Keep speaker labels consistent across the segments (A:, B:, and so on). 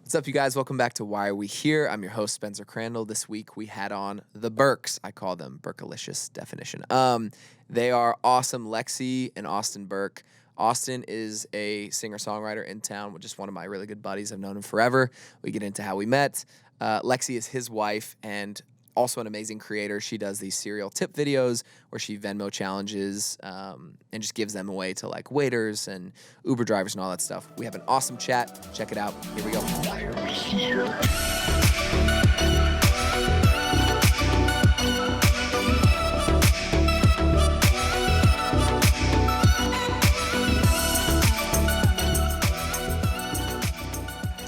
A: What's up, you guys? Welcome back to Why Are We Here? I'm your host, Spencer Crandall. This week we had on the Burkes. I call them Burkalicious definition. They are awesome. Lexy and Austin Burke. Austin is a singer-songwriter in town, just one of my really good buddies. I've known him forever. We get into how we met. Lexy is his wife and also an amazing creator. She does these cereal tip videos where she Venmo challenges and just gives them away to like waiters and Uber drivers and all that stuff. We have an awesome chat. Check it out. Here we go. Why are we here?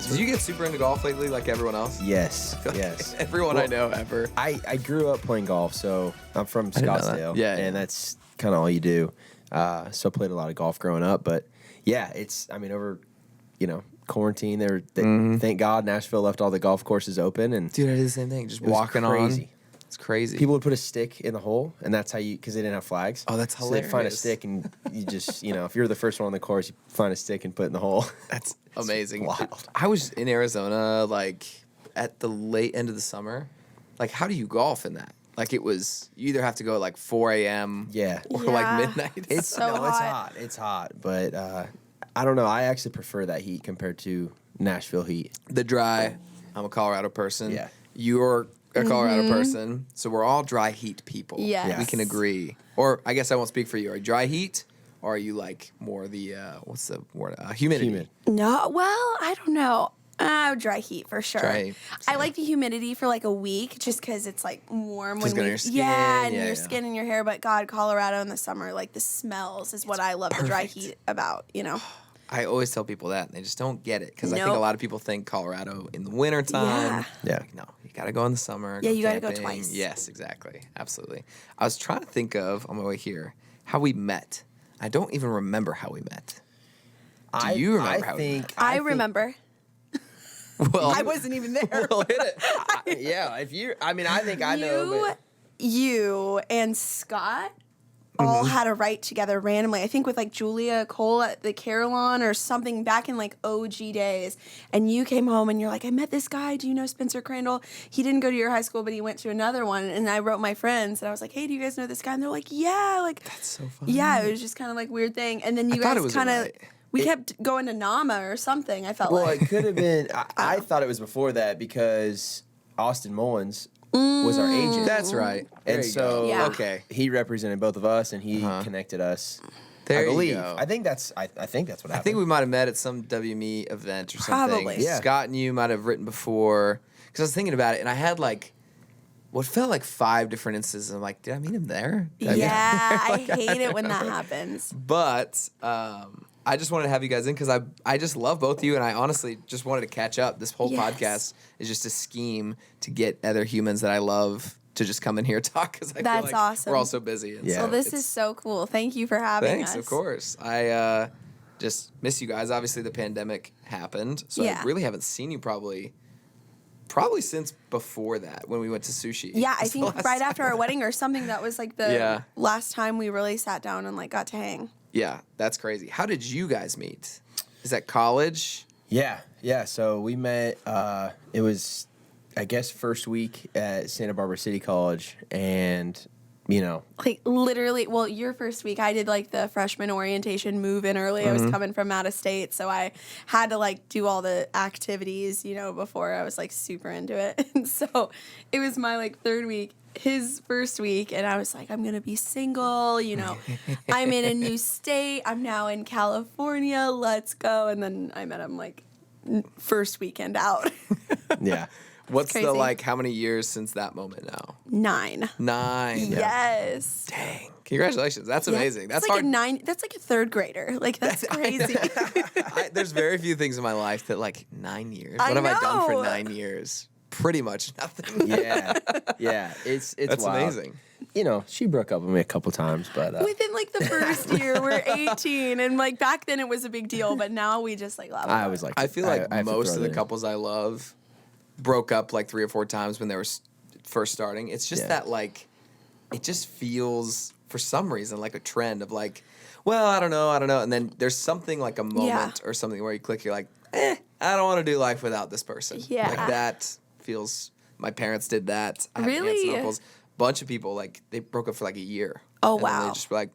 A: Did you get super into golf lately like everyone else?
B: Yes, yes.
A: Everyone I know ever.
B: I grew up playing golf, so I'm from Scottsdale.
A: Yeah.
B: And that's kind of all you do. So I played a lot of golf growing up. But, yeah, over, quarantine, thank God Nashville left all the golf courses open. And
A: dude, I did the same thing. Just
B: it was
A: walking
B: crazy.
A: on. It's crazy.
B: People would put a stick in the hole, and that's how because they didn't have flags.
A: Oh, that's hilarious.
B: So they'd find a stick, and you just, if you're the first one on the course, you find a stick and put it in the hole.
A: That's amazing.
B: Wild.
A: I was in Arizona, at the late end of the summer. How do you golf in that? You either have to go at 4 a.m. or midnight.
B: It's
C: hot.
B: It's hot. But I don't know. I actually prefer that heat compared to Nashville heat.
A: The dry. I'm a Colorado person.
B: Yeah.
A: You're a Colorado person. So we're all dry heat people.
C: Yes.
A: We can agree. Or I guess I won't speak for you. Are you dry heat? Or are you more the, what's the word? Humidity.
B: Humid.
C: No, well, I don't know. Dry heat for sure.
A: Dry heat.
C: I like the humidity for a week just because it's warm.
A: Just
C: when
A: your skin.
C: Yeah, and
A: Yeah,
C: your
A: yeah.
C: skin and your hair. But God, Colorado in the summer, the smells is what I love the dry
A: perfect.
C: heat about,
A: I always tell people that, and they just don't get it. Because I think
C: Nope.
A: a lot of people think Colorado in the wintertime.
B: Yeah.
A: No, you got to go in the summer.
C: Yeah, you gotta go
A: camping.
C: twice.
A: Yes, exactly. Absolutely. I was trying to think of, on my way here, how we met. I don't even remember how we met. Do you remember how we met?
C: I remember.
A: Well,
C: I wasn't even there.
A: Well, hit it.
B: Yeah, I think I know. But
C: You and Scott all had a write together randomly. I think with Julia Cole at the Carillon or something back in OG days. And you came home and you're like, I met this guy. Do you know Spencer Crandall? He didn't go to your high school, but he went to another one. And I wrote my friends and I was like, hey, do you guys know this guy? And they're like, yeah.
A: That's so funny.
C: Yeah, it was just kind of weird thing. And then you
A: thought it
C: guys
A: was
C: kind of,
A: right.
C: we kept going to Nama or something, I felt
B: well,
C: like.
B: it could have been. I thought it was before that because Austin Mullins was our agent.
A: That's right. There
B: And
A: you
B: so
A: go.
C: Yeah.
A: Okay.
B: he represented both of us, and he connected us.
A: There
B: I
A: you
B: believe.
A: go.
B: I think that's. I think that's what happened.
A: I think we might have met at some WME event or something.
C: Probably.
B: Yeah.
A: Scott and you might have written before. Because I was thinking about it, and I had what felt like 5 different instances. I'm like, did I meet him there? Did I meet him
C: Yeah, I
A: there?
C: hate it when that happens.
A: But I just wanted to have you guys in because I just love both of you, and I honestly just wanted to catch up. This whole
C: Yes.
A: podcast is just a scheme to get other humans that I love to just come in here and talk because I
C: That's
A: feel like
C: awesome.
A: we're all so busy. And
B: Yeah.
A: so
C: Well, this
A: it's-
C: is so cool. Thank you for having
A: Thanks,
C: us.
A: of course. I just miss you guys. Obviously, the pandemic happened, so
C: Yeah.
A: I really haven't seen you probably since before that when we went to sushi.
C: Yeah, I
A: That's the
C: think
A: last
C: right
A: time.
C: after our wedding or something. That was the
A: Yeah.
C: last time we really sat down and got to hang.
A: Yeah, that's crazy. How did you guys meet? Is that college?
B: Yeah. So we met. It was, I guess, first week at Santa Barbara City College, and
C: Literally, well, your first week, I did the freshman orientation move in early. I was coming from out of state, so I had to do all the activities, before I was super into it. And so it was my third week, his first week, and I was like, I'm gonna be single, I'm in a new state. I'm now in California. Let's go. And then I met him first weekend out.
B: yeah.
A: What's the
C: crazy.
A: how many years since that moment now?
C: 9.
A: 9.
C: Yes.
A: Dang. Congratulations. That's
C: Yeah.
A: amazing. That's
C: it's
A: hard.
C: a 9. That's a third grader. That's crazy.
A: There's very few things in my life that 9 years.
C: I
A: What have I done for
C: know.
A: 9 years? Pretty much nothing.
B: Yeah. It's
A: That's
B: wild.
A: amazing.
B: She broke up with me a couple times, but
C: Within the first year, we're 18, and back then it was a big deal, but now we just laugh about
B: I
C: it.
B: was
A: I feel like
B: I have to
A: most
B: throw
A: of the
B: that in.
A: couples I love broke up 3 or 4 times when they were first starting. It's just
B: Yeah.
A: that it just feels for some reason like a trend of well, I don't know, and then there's something a moment or something where you click, you're like, I don't want to do life without this person.
C: Yeah.
A: Like that feels. My parents did that. I have aunts
C: Really?
A: and uncles. Bunch of people like they broke up for like a year.
C: Oh,
A: and then
C: wow.
A: they just were like,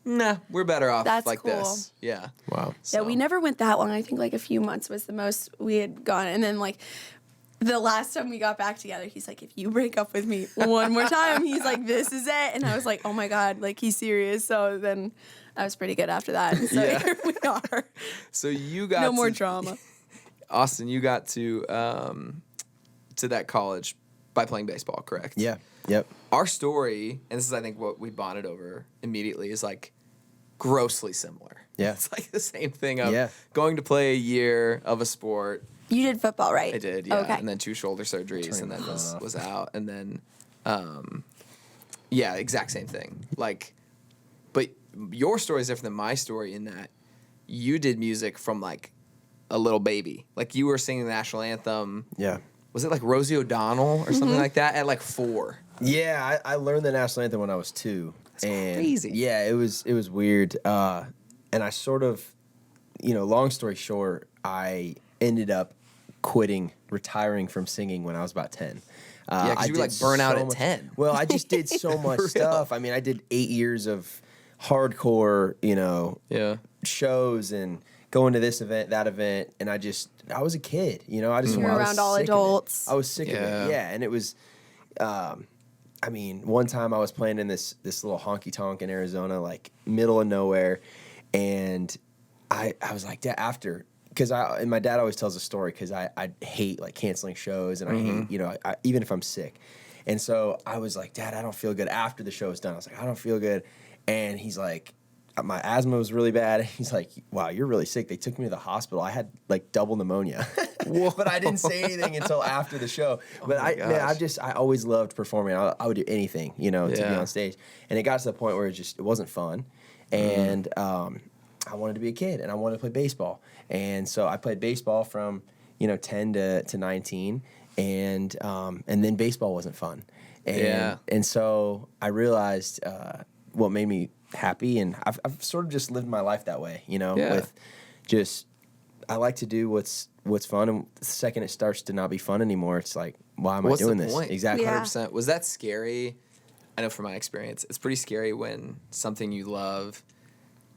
A: nah, we're better off
C: That's
A: like
C: cool.
A: this. Yeah.
B: Wow.
C: Yeah, we
A: So-
C: never went that long. I think like a few months was the most we had gone. And then like the last time we got back together, he's like, if you break up with me one more time, he's like, this is it. And I was like, oh my God, like he's serious. So then I was pretty good after that. And so
A: Yeah.
C: here we are.
A: So you got
C: No more
A: to-
C: drama.
A: Austin, you got to that college by playing baseball, correct?
B: Yeah. Yep.
A: Our story, and this is I think what we bonded over immediately, is like grossly similar.
B: Yeah.
A: It's like the same thing of
B: Yeah.
A: going to play a year of a sport.
C: You did football, right?
A: I did, yeah.
C: Okay.
A: And then 2 shoulder surgeries,
B: Turning
A: and then
B: the phone off.
A: was out. And then, yeah, exact same thing. Like, but your story is different than my story in that you did music from like a little baby. Like you were singing the national anthem.
B: Yeah.
A: Was it like Rosie O'Donnell or something like that at like 4?
B: Yeah, I learned the national anthem when I was 2.
A: That's crazy.
B: Yeah, it was weird. And I sort of, long story short, I ended up retiring from singing when I was about 10.
A: Yeah, because
B: I
A: you were like
B: did
A: burnt out
B: so
A: at
B: much-
A: 10.
B: Well, I just did so much
A: For real.
B: stuff. I mean, I did 8 years of hardcore,
A: Yeah.
B: shows and going to this event, that event, and I was a kid, I just
C: You're
B: I was
C: around all
B: sick of it.
C: adults.
B: I was sick of
A: Yeah.
B: it, yeah, and it was, I mean, one time I was playing in this little honky tonk in Arizona, like middle of nowhere, and I was like, Dad, after, because and my dad always tells a story because I hate like canceling shows and I hate, I, even if I'm sick, and so I was like, Dad, I don't feel good after the show's done. I was like, I don't feel good, and he's like, my asthma was really bad. He's like, wow, you're really sick. They took me to the hospital. I had like double pneumonia. But I didn't say anything until after the show. But
A: my gosh.
B: I always loved performing. I would do anything, to be
A: Yeah.
B: on stage. And it got to the point where it wasn't fun. And I wanted to be a kid and I wanted to play baseball. And so I played baseball from, 10 to 19. And then baseball wasn't fun. And so I realized what made me happy, and I've sort of just lived my life that way, with just I like to do what's fun, and the second it starts to not be fun anymore, it's like, why am I doing this?
A: Point?
B: Exactly.
C: Yeah.
A: 100%. Was that scary? I know from my experience, it's pretty scary when something you love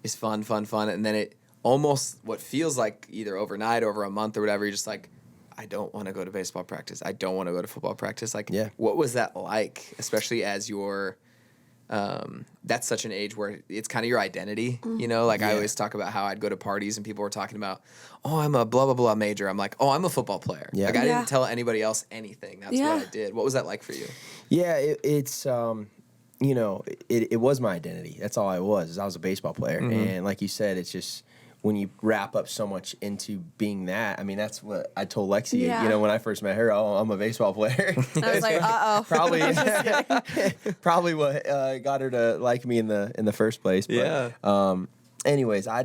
A: is fun, and then it almost what feels like either overnight, over a month or whatever, you're just like, I don't want to go to baseball practice. I don't want to go to football practice. Like,
B: Yeah.
A: what was that like, especially as you're that's such an age where it's kind of your identity, I
B: Yeah.
A: always talk about how I'd go to parties and people were talking about, oh, I'm a blah, blah, blah major. I'm like, oh, I'm a football player.
B: Yeah.
A: Like, I
C: Yeah.
A: didn't tell anybody else anything. That's
C: Yeah.
A: what I did. What was that like for you?
B: Yeah, it's it was my identity. That's all I was. Is I was a baseball player, and like you said, it's just when you wrap up so much into being that. I mean, that's what I told Lexy.
C: Yeah.
B: When I first met her, oh, I'm a baseball player.
C: I was like, uh-oh.
B: Probably,
C: I'm just kidding.
B: probably what got her to like me in the first place. But,
A: Yeah.
B: Anyways, I'll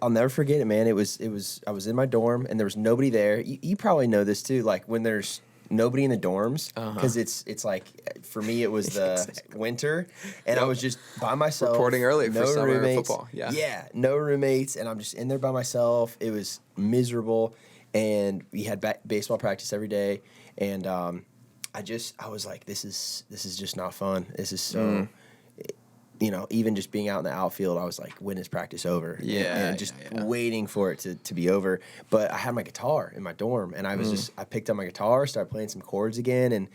B: never forget it, man. I was in my dorm and there was nobody there. You probably know this too. Like when there's nobody in the dorms, because it's like for me it was the
A: Exactly.
B: winter, and I was just by myself.
A: Reporting early for
B: no
A: summer
B: roommates.
A: football. Yeah.
B: No roommates, and I'm just in there by myself. It was miserable, and we had baseball practice every day, and I was like, this is just not fun. This is so. Even just being out in the outfield, I was like, when is practice over?
A: Yeah,
B: and just
A: yeah.
B: waiting for it to be over. But I had my guitar in my dorm, and I was I picked up my guitar, started playing some chords again, and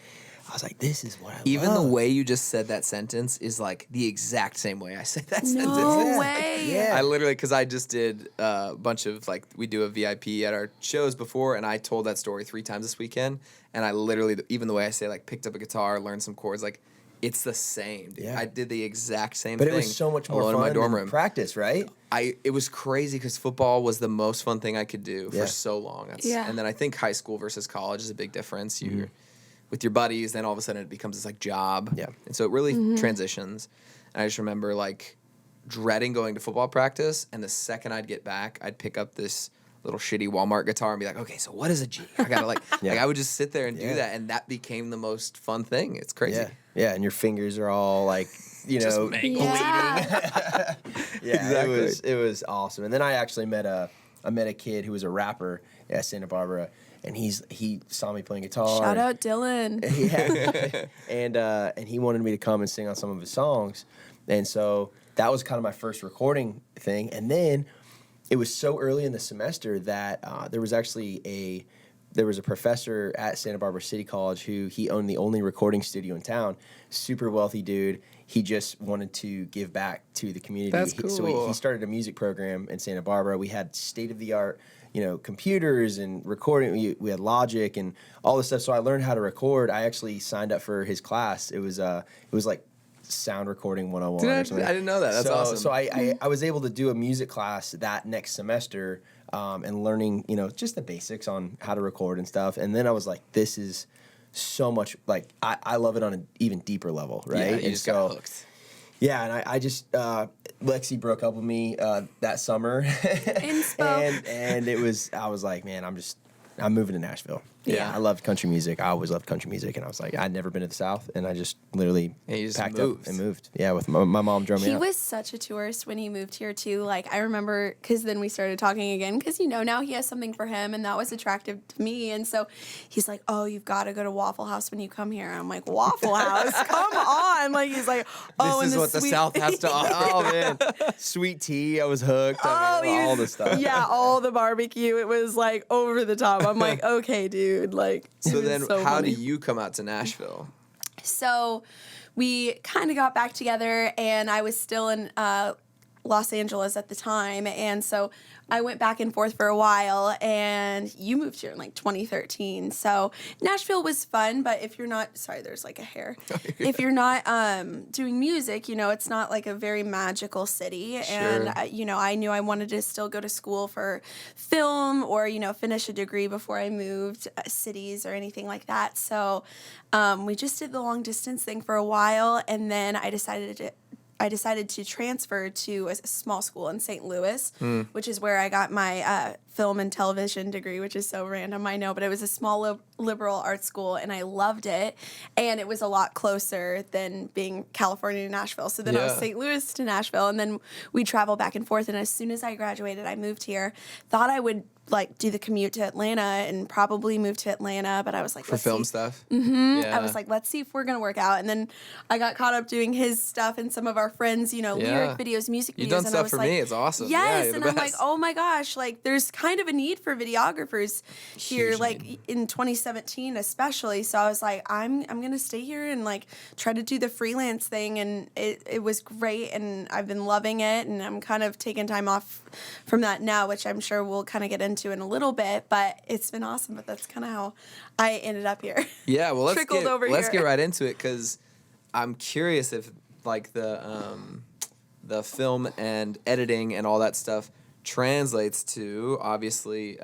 B: I was like, this is what I
A: Even
B: love.
A: the way you just said that sentence is like the exact same way I say that sentence.
C: No way.
B: Yeah.
A: I literally, because I just did a bunch of, like, we do a VIP at our shows before, and I told that story 3 times this weekend, and I literally, even the way I say, like, picked up a guitar, learned some chords, like, it's the same, dude.
B: Yeah.
A: I did the exact same
B: But
A: thing.
B: it was so much more
A: alone
B: fun
A: in my dorm
B: than
A: room.
B: practice, right?
A: It was crazy because football was the most fun thing I could do
B: Yeah.
A: for so long.
C: Yeah.
A: And then I think high school versus college is a big difference. You're with your buddies, then all of a sudden it becomes this like job.
B: Yeah.
A: And so it really transitions. And I just remember like dreading going to football practice, and the second I'd get back, I'd pick up this little shitty Walmart guitar and be like, okay, so what is a G? I gotta like I would just sit there and do
B: Yeah.
A: that, and that became the most fun thing. It's crazy.
B: Yeah, and your fingers are all like,
A: Just mangled.
C: Yeah.
B: Yeah,
A: Exactly.
B: it was awesome. And then I actually met a I met a kid who was a rapper at Santa Barbara, and he saw me playing guitar.
C: Shout out Dylan.
B: Yeah, and he wanted me to come and sing on some of his songs, and so that was kind of my first recording thing. And then it was so early in the semester that there was a professor at Santa Barbara City College who he owned the only recording studio in town. Super wealthy dude. He just wanted to give back to the community.
A: That's cool.
B: So he started a music program in Santa Barbara. We had state-of-the-art, computers and recording. We had Logic and all this stuff. So I learned how to record. I actually signed up for his class. It was like sound recording 101 or something.
A: I didn't know that. That's awesome.
B: So I was able to do a music class that next semester and learning, just the basics on how to record and stuff. And then I was like, this is so much, like, I love it on an even deeper level, right?
A: Yeah, you just got hooked.
B: Yeah, and I just, Lexy broke up with me that summer. and I was like, man, I'm moving to Nashville.
A: Yeah.
B: I loved country music. I always loved country music. And I was like, I'd never been to the South. And I just literally packed up and moved. Yeah, with my mom drove me out.
C: He was such a tourist when he moved here, too. Like, I remember, because then we started talking again, because, now he has something for him, and that was attractive to me. And so he's like, oh, you've got to go to Waffle House when you come here. And I'm like, Waffle House? Come on. Like, he's like, oh,
A: this is what the South has to offer.
B: Oh, man. Sweet tea. I was hooked. All the stuff.
C: Yeah, all the barbecue. It was, like, over the top. I'm like, okay, dude. Like,
A: so then how
C: funny.
A: do you come out to Nashville?
C: So we kind of got back together, and I was still in Los Angeles at the time. And so I went back and forth for a while, and you moved here in like 2013. So Nashville was fun, but if you're not, sorry, there's like a hair. If you're not doing music, it's not like a very magical city.
A: Sure.
C: And, I knew I wanted to still go to school for film or, finish a degree before I moved cities or anything like that. So we just did the long distance thing for a while, and then I decided to transfer to a small school in St. Louis, which is where I got my film and television degree, which is so random, I know, but it was a small liberal arts school, and I loved it, and it was a lot closer than being California to Nashville. So then I was St. Louis to Nashville, and then we traveled back and forth, and as soon as I graduated, I moved here. Thought I would do the commute to Atlanta and probably move to Atlanta, but I was like,
A: for film stuff.
C: Mm-hmm. Yeah. I was like, let's see if we're gonna work out. And then I got caught up doing his stuff and some of our friends, lyric videos, music videos.
A: You've done
C: and
A: stuff
C: I was
A: for
C: like,
A: me. It's awesome.
C: Yes,
A: yeah,
C: and I'm like, oh my gosh, like there's kind of a need for videographers here,
A: Huge
C: like
A: need.
C: in 2017 especially. So I was like, I'm gonna stay here and like try to do the freelance thing, and it was great, and I've been loving it, and I'm kind of taking time off from that now, which I'm sure we'll kind of get into in a little bit. But it's been awesome. But that's kind of how I ended up here.
A: Yeah, well, let's get right into it, because I'm curious if like the film and editing and all that stuff translates to, obviously,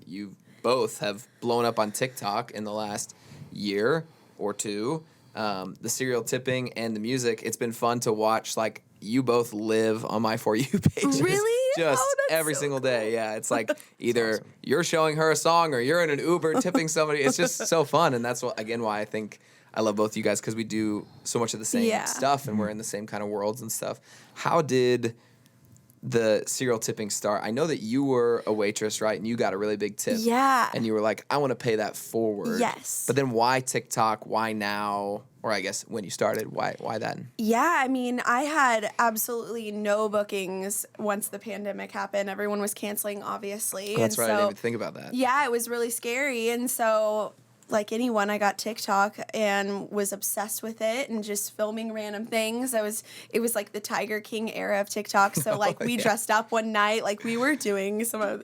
A: you both have blown up on TikTok in the last year or two. The serial tipping and the music. It's been fun to watch. Like, you both live on my For You pages.
C: Really?
A: Just
C: that's
A: every
C: so
A: single
C: cool.
A: day. Yeah, it's like either you're showing her a song or you're in an Uber tipping somebody. It's just so fun, and that's why I think I love both you guys, because we do so much of the same stuff, and we're in the same kind of worlds and stuff. How did the serial tipping start? I know that you were a waitress, right? And you got a really big tip.
C: Yeah.
A: And you were like, I want to pay that forward.
C: Yes.
A: But then why TikTok? Why now? Or I guess when you started, why then?
C: Yeah, I mean, I had absolutely no bookings once the pandemic happened. Everyone was canceling, obviously.
A: Oh, that's
C: and
A: right. I
C: so,
A: didn't even think about that.
C: Yeah, it was really scary. And so, like anyone, I got TikTok and was obsessed with it and just filming random things. It was like the Tiger King era of TikTok. So like we dressed up one night, like we were doing some of,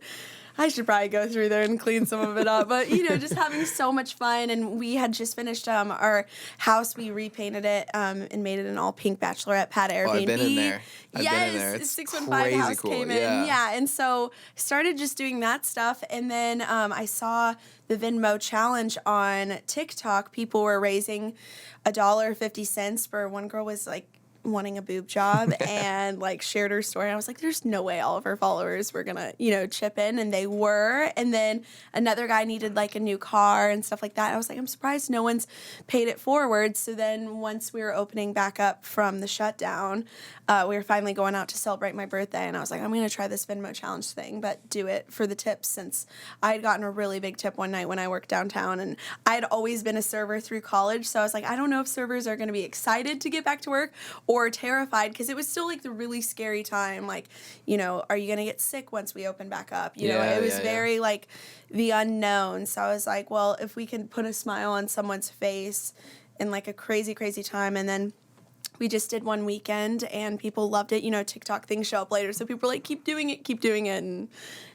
C: I should probably go through there and clean some of it up, but just having so much fun. And we had just finished our house. We repainted it and made it an all pink bachelorette pad Airbnb.
A: Oh, I've been in there.
C: Yes,
A: It's
C: 615 house
A: cool.
C: came in. Yeah, and so started just doing that stuff, and then I saw the Venmo challenge on TikTok. People were raising $1.50 for one girl was like wanting a boob job and like shared her story. I was like, there's no way all of her followers were gonna, chip in, and they were. And then another guy needed like a new car and stuff like that. I was like, I'm surprised no one's paid it forward. So then once we were opening back up from the shutdown, we were finally going out to celebrate my birthday, and I was like, I'm gonna try this Venmo challenge thing, but do it for the tips, since I had gotten a really big tip one night when I worked downtown, and I had always been a server through college. So I was like, I don't know if servers are gonna be excited to get back to work or terrified, because it was still like the really scary time. Like, are you gonna get sick once we open back up? It was very like the unknown. So I was like, well, if we can put a smile on someone's face in like a crazy, crazy time. And then we just did one weekend and people loved it. TikTok things show up later. So people were like, keep doing it. And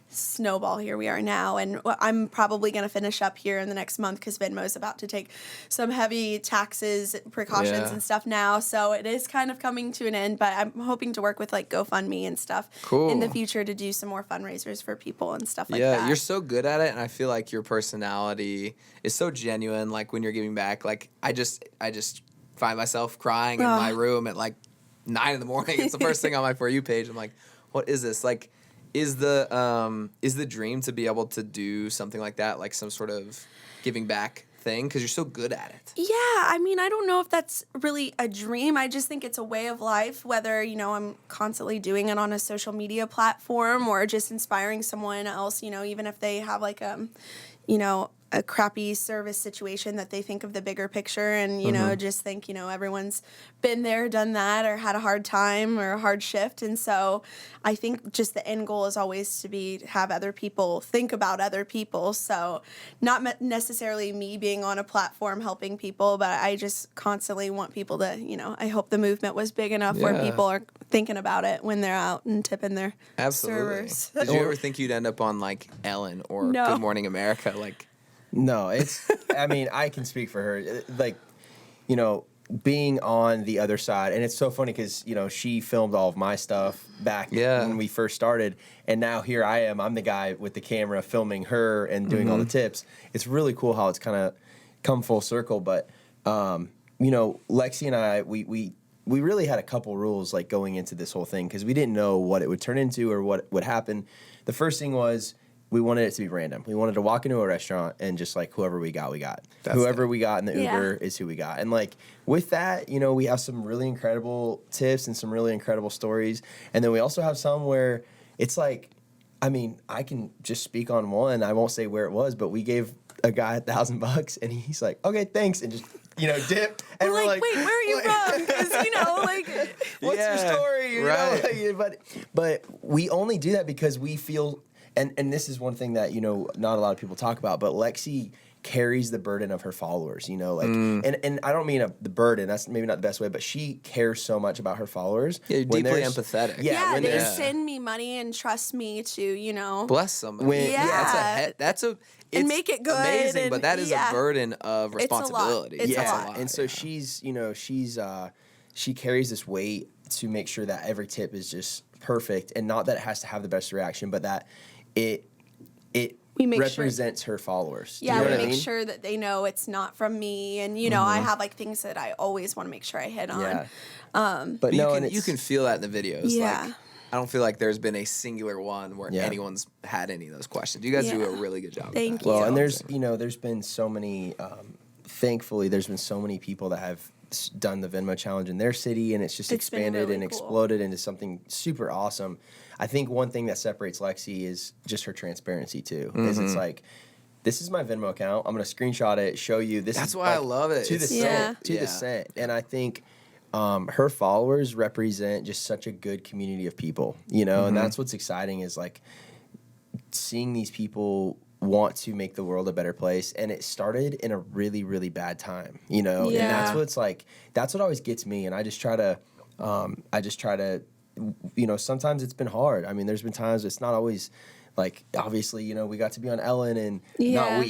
C: snowball, here we are now. And I'm probably going to finish up here in the next month, because Venmo's about to take some heavy taxes, precautions and stuff now. So it is kind of coming to an end, but I'm hoping to work with like GoFundMe and stuff in the future to do some more fundraisers for people and stuff like that.
A: Yeah, you're so good at it, and I feel like your personality is so genuine. Like when you're giving back, like I just find myself crying in my room at like 9 a.m. It's the first thing on my For You page. I'm like, what is this? Like, is the dream to be able to do something like that, like some sort of giving back thing, because you're so good at it?
C: Yeah, I mean, I don't know if that's really a dream. I just think it's a way of life, whether, I'm constantly doing it on a social media platform or just inspiring someone else, even if they have like a crappy service situation, that they think of the bigger picture and, just think, everyone's been there, done that, or had a hard time or a hard shift. And so I think just the end goal is always to have other people think about other people. So not necessarily me being on a platform helping people, but I just constantly want people to, I hope the movement was big enough where people are thinking about it when they're out and tipping their servers.
A: Did you ever think you'd end up on like Ellen or Good Morning America? Like,
B: no, I mean, I can speak for her. Like, being on the other side, and it's so funny because, she filmed all of my stuff back when we first started, and now here I am. I'm the guy with the camera filming her and doing all the tips. It's really cool how it's kind of come full circle, but, Lexy and I, we really had a couple rules, like, going into this whole thing, because we didn't know what it would turn into or what would happen. The first thing was, we wanted it to be random. We wanted to walk into a restaurant and just like whoever we got, we got. Whoever we got in the Uber is who we got. And like with that, we have some really incredible tips and some really incredible stories. And then we also have some where it's like, I mean, I can just speak on one. I won't say where it was, but we gave a guy $1,000 and he's like, okay, thanks. And just, dip. And
C: we're like, wait, where are you from? Because,
B: what's your story?
A: Right.
B: But we only do that because we feel. And this is one thing that, not a lot of people talk about, but Lexy carries the burden of her followers, and I don't mean the burden, that's maybe not the best way, but she cares so much about her followers.
A: Yeah, you're deeply empathetic.
C: Yeah, they send me money and trust me to,
A: bless somebody. That's
C: and make it good.
A: Amazing, but that is a burden of responsibility.
C: It's a lot.
B: And so she's she carries this weight to make sure that every tip is just perfect, and not that it has to have the best reaction, but that it represents her followers.
C: Yeah, we make sure that they know it's not from me, and I have like things that I always want to make sure I hit on.
B: Yeah.
A: But you can feel that in the videos.
C: Yeah.
A: Like, I don't feel like there's been a singular one where anyone's had any of those questions. You guys do a really good job.
C: Thank you.
B: Well, and there's been so many. Thankfully, there's been so many people that have done the Venmo challenge in their city, and it's just expanded really and exploded into something super awesome. I think one thing that separates Lexy is just her transparency too. Is it's like, this is my Venmo account. I'm gonna screenshot it, show you. That's
A: why I love it.
B: To the cent. And I think her followers represent just such a good community of people. And that's what's exciting, is like seeing these people want to make the world a better place, and it started in a really, really bad time, and that's what's like, that's what always gets me. And I just try to sometimes it's been hard. I mean, there's been times it's not always like, obviously, we got to be on Ellen, and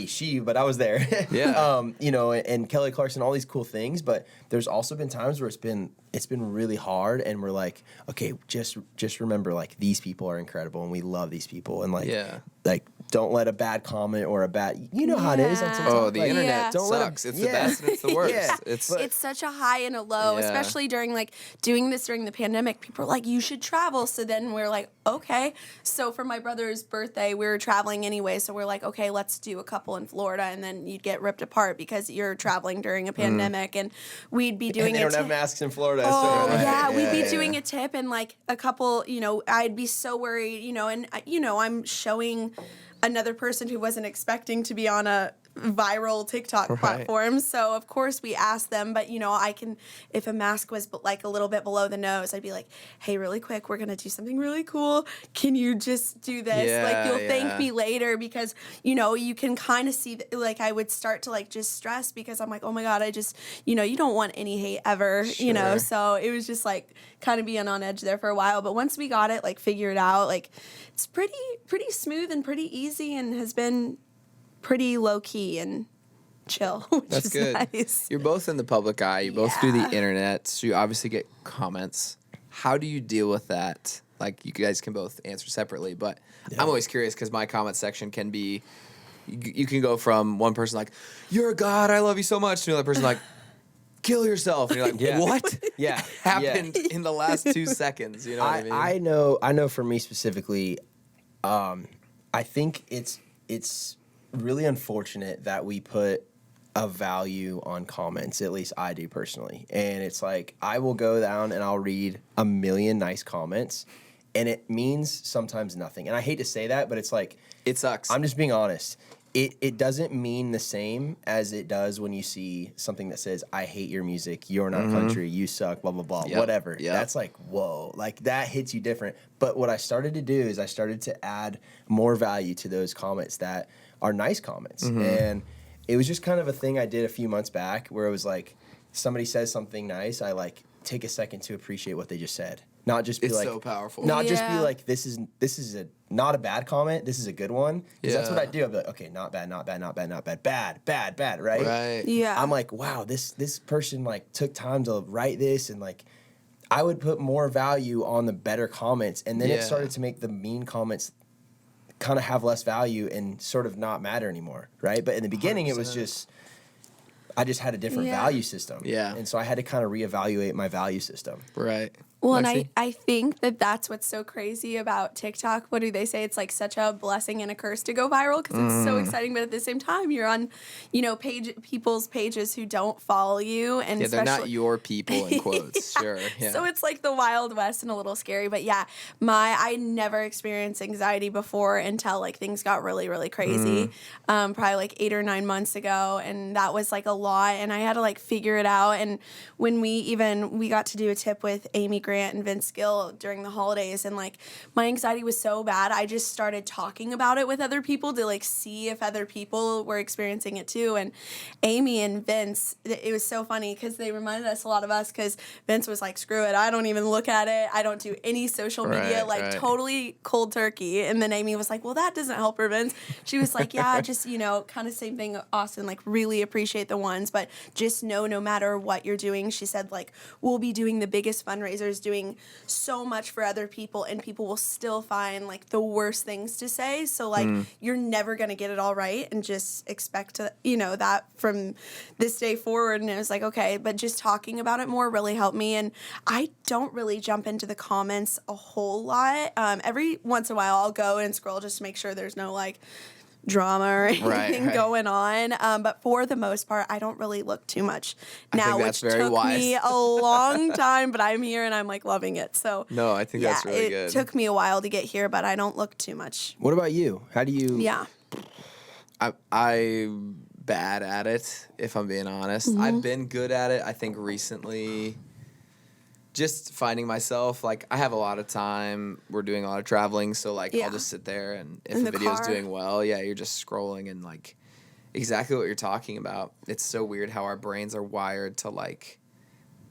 B: she, but I was there. And Kelly Clarkson, all these cool things. But there's also been times where it's been really hard, and we're like, okay, just remember, like, these people are incredible, and we love these people, and like don't let a bad comment or a bad, you know how it is on TikTok.
A: Oh, the
B: like,
A: internet
B: don't let
A: sucks. It's the best and it's the worst.
B: Yeah.
C: It's such a high and a low, especially during like doing this during the pandemic. People are like, you should travel. So then we're like, okay. So for my brother's birthday, we were traveling anyway. So we're like, okay, let's do a couple in Florida. And then you'd get ripped apart because you're traveling during a pandemic. And we'd be doing
B: and they don't have masks in Florida.
C: Oh,
B: so
C: yeah, we'd be doing a tip and like a couple, I'd be so worried, and, I'm showing another person who wasn't expecting to be on a viral TikTok platform. So, of course, we asked them. But, if a mask was like a little bit below the nose, I'd be like, hey, really quick, we're going to do something really cool. Can you just do this? You'll thank me later because, you can kind of see, like, I would start to, like, just stress because I'm like, oh, my God, I just, you don't want any hate ever, So it was just, like, kind of being on edge there for a while. But once we got it, like, figured out, like, it's pretty smooth and pretty easy and has been pretty low key and chill, which
A: That's
C: is
A: good.
C: nice.
A: You're both in the public eye. You both do the internet, so you obviously get comments. How do you deal with that? Like, you guys can both answer separately, but I'm always curious because my comment section can be, you can go from one person like, you're a god, I love you so much, to another person like, kill yourself. And you're like, what? Happened in the last 2 seconds. You know what I mean?
B: I know for me specifically, I think it's really unfortunate that we put a value on comments, at least I do personally. And it's like, I will go down and I'll read a million nice comments and it means sometimes nothing. And I hate to say that, but it's like,
A: it sucks.
B: I'm just being honest. It doesn't mean the same as it does when you see something that says, I hate your music, you're not country, you suck, blah, blah, blah, whatever. That's like, whoa, like that hits you different. But what I started to do is I started to add more value to those comments that are nice comments. And it was just kind of a thing I did a few months back where it was like, somebody says something nice, I like take a second to appreciate what they just said. Not just be
A: it's
B: like,
A: so powerful.
B: Not just be like, this is not a bad comment. This is a good one. Because that's what I do. I'm like, okay, not bad, not bad, not bad, not bad, bad, right?
A: Right.
C: Yeah.
B: I'm like, wow, this person like took time to write this, and like, I would put more value on the better comments, and then it started to make the mean comments kind of have less value and sort of not matter anymore, right? But in the beginning, 100%. It was just, I just had a different value system.
A: Yeah.
B: And so I had to kind of reevaluate my value system.
A: Right.
C: Well,
A: Lexy?
C: and I think that's what's so crazy about TikTok. What do they say? It's like such a blessing and a curse to go viral because it's so exciting, but at the same time, you're on, people's pages who don't follow you, and
A: they're not your people in quotes. Sure. Yeah.
C: So it's like the Wild West and a little scary, but I never experienced anxiety before until like things got really, really crazy. Probably like 8 or 9 months ago, and that was like a lot, and I had to like figure it out. And when we got to do a tip with Amy Grant and Vince Gill during the holidays, and like my anxiety was so bad, I just started talking about it with other people to like see if other people were experiencing it too. And Amy and Vince, it was so funny because they reminded us a lot of us, because Vince was like, screw it, I don't even look at it, I don't do any social media, totally cold turkey. And then Amy was like, well, that doesn't help her, Vince. She was like, yeah, just kind of same thing, Austin, like really appreciate the ones, but just know no matter what you're doing, she said, like, we'll be doing the biggest fundraisers, doing so much for other people, and people will still find like the worst things to say. So like you're never gonna get it all right, and just expect to that from this day forward. And it was like, okay, but just talking about it more really helped me. And I don't really jump into the comments a whole lot. Every once in a while I'll go and scroll just to make sure there's no like drama or anything going on. But for the most part, I don't really look too much now, which took me a long time, but I'm here and I'm like loving it. So
A: no, I think that's really good.
C: It took me a while to get here, but I don't look too much.
B: What about you? How do you?
C: Yeah.
A: I'm bad at it, if I'm being honest. I've been good at it, I think, recently. Just finding myself, like, I have a lot of time. We're doing a lot of traveling, so, like, I'll just sit there, and if a video's doing well, you're just scrolling, and, like, exactly what you're talking about. It's so weird how our brains are wired to, like,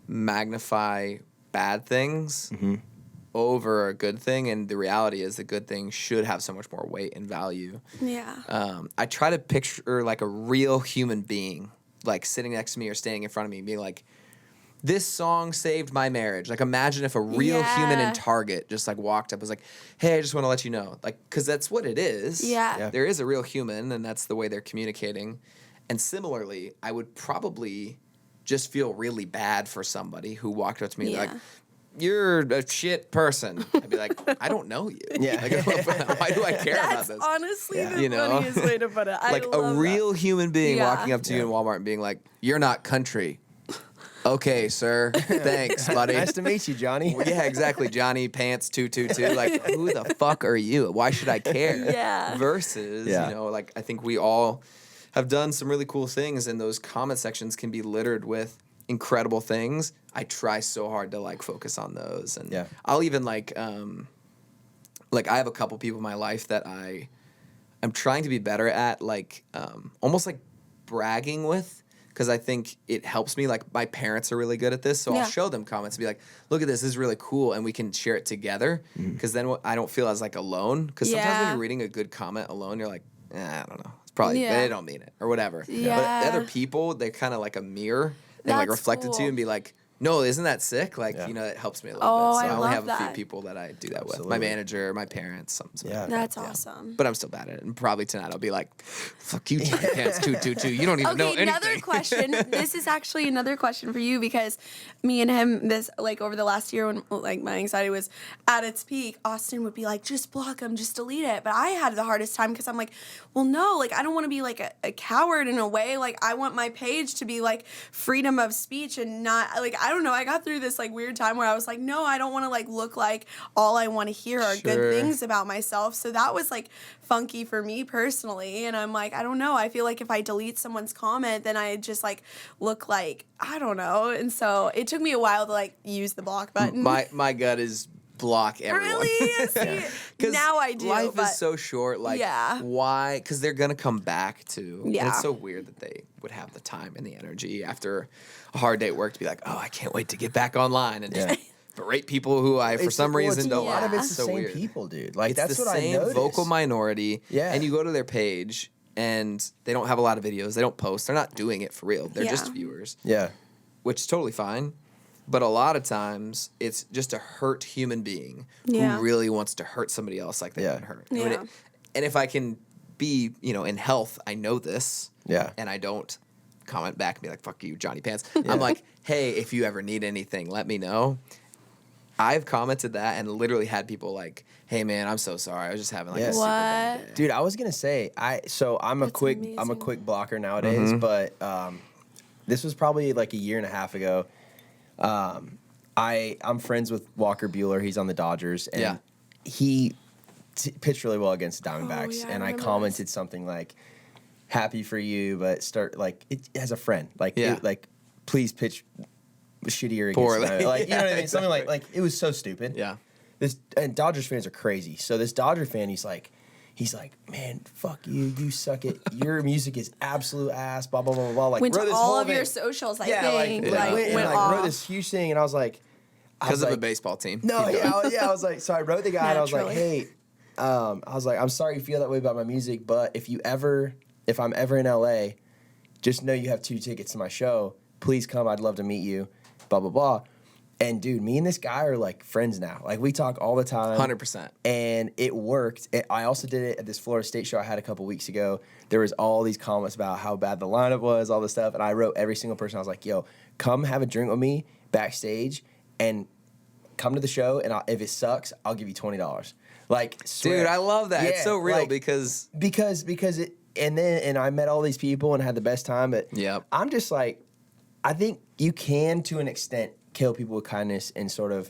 A: magnify bad things over a good thing, and the reality is the good thing should have so much more weight and value.
C: Yeah.
A: I try to picture, like, a real human being, like, sitting next to me or standing in front of me and being like, this song saved my marriage. Like, imagine if a real human in Target just like walked up and was like, hey, I just want to let you know. Like, because that's what it is.
C: Yeah.
A: There is a real human, and that's the way they're communicating. And similarly, I would probably just feel really bad for somebody who walked up to me like, you're a shit person. I'd be like, I don't know you.
B: Yeah.
A: Like, why do I care about this?
C: That's honestly the
A: You know?
C: funniest way to put it. I
A: Like a
C: love
A: real
C: that.
A: human being walking up to you in Walmart and being like, you're not country. Okay, sir. Thanks, buddy.
B: Nice to meet you, Johnny.
A: Yeah, exactly. Johnny Pants 222. Like, who the fuck are you? Why should I care?
C: Yeah.
A: Versus, you know, like I think we all have done some really cool things, and those comment sections can be littered with incredible things. I try so hard to like focus on those, and I'll even like I have a couple people in my life that I'm trying to be better at, like almost like bragging with, because I think it helps me. Like, my parents are really good at this, so I'll show them comments and be like, look at this is really cool, and we can share it together, because then I don't feel as like alone, because sometimes when you're reading a good comment alone, you're like, I don't know, it's probably they don't mean it or whatever.
C: Yeah.
A: But the other people, they're kind of like a mirror. They like reflect it to you and be like, no, isn't that sick? Like, you know, it helps me a little bit. So I only have a few people that I do that with. My manager, my parents, something.
C: That's awesome.
A: But I'm still bad at it. And probably tonight I'll be like, fuck you, Johnny Pants 222. You don't even know anything.
C: Another question. This is actually another question for you, because me and him, this like over the last year when like my anxiety was at its peak, Austin would be like, just block him, just delete it. But I had the hardest time because I'm like, well, no, like I don't want to be like a coward in a way. Like, I want my page to be like freedom of speech and not like, I don't know. I got through this like weird time where I was like, no, I don't want to like look like all I want to hear are good things about myself. So that was like funky for me personally. And I'm like, I don't know. I feel like if I delete someone's comment, then I just like look like, I don't know. And so it took me a while to like use the block button.
A: My gut is block everyone.
C: Really? See, now I do.
A: Life is so short. Like,
C: Yeah.
A: why? Because they're going to come back to.
C: Yeah.
A: And it's so weird that they would have the time and the energy after a hard day at work to be like, oh, I can't wait to get back online and just berate people who I, for some reason, don't
B: A lot
A: like.
B: of it's the
A: so
B: same
A: weird.
B: people, dude. Like,
A: It's
B: that's
A: the
B: what I
A: same
B: noticed.
A: vocal minority.
B: Yeah.
A: And you go to their page, and they don't have a lot of videos. They don't post. They're not doing it for real. They're just viewers.
B: Yeah.
A: Which is totally fine. But a lot of times, it's just a hurt human being who really wants to hurt somebody else like they've been hurt.
C: Yeah.
A: And if I can be, in health, I know this.
B: Yeah.
A: And I don't comment back and be like, fuck you, Johnny Pants. I'm like, hey, if you ever need anything, let me know. I've commented that and literally had people like, hey, man, I'm so sorry. I was just having like a super bad day.
B: Dude, I was going to say, I'm a quick blocker nowadays, but this was probably like a year and a half ago. I'm friends with Walker Buehler. He's on the Dodgers, and he pitched really well against the Diamondbacks. And I commented something like, "Happy for you, but start like it as a friend, like please pitch shittier against
A: poorly."
B: like you know what I mean? Something like it was so stupid.
A: Yeah.
B: And Dodgers fans are crazy. So this Dodger fan, he's like, man, fuck you. You suck it. Your music is absolute ass. Blah blah blah blah. Like,
C: went to
B: wrote this
C: all
B: whole
C: of your
B: thing.
C: socials, I
B: think.
C: think.
B: Went
C: off.
B: wrote this huge thing, and I was like,
A: Because of a baseball team.
B: No, I was like, so I wrote the guy, and I was like,
C: Naturally.
B: hey, I was like, I'm sorry you feel that way about my music, but if I'm ever in LA, just know you have 2 tickets to my show. Please come. I'd love to meet you. Blah blah blah. And dude, me and this guy are like friends now. Like, we talk all the time.
A: 100%.
B: And it worked. I also did it at this Florida State show I had a couple weeks ago. There was all these comments about how bad the lineup was, all this stuff. And I wrote every single person. I was like, yo, come have a drink with me backstage and come to the show. And if it sucks, I'll give you $20. Like, swear.
A: Dude, I love that. It's so real,
B: like,
A: because
B: it. And I met all these people and had the best time. But I'm just like, I think you can, to an extent, kill people with kindness and sort of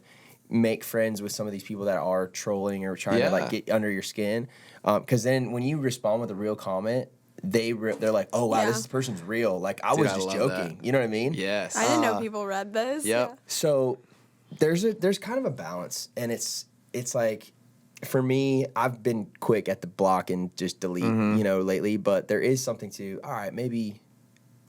B: make friends with some of these people that are trolling or trying to like get under your skin. Because then when you respond with a real comment, they're like, oh wow, this person's real. Like, I was just joking. You know what I mean?
A: Yes.
C: I didn't know people read this.
A: Yep.
C: Yeah.
B: So there's kind of a balance, and it's like, for me, I've been quick at the block and just delete, lately. But there is something to, all right, maybe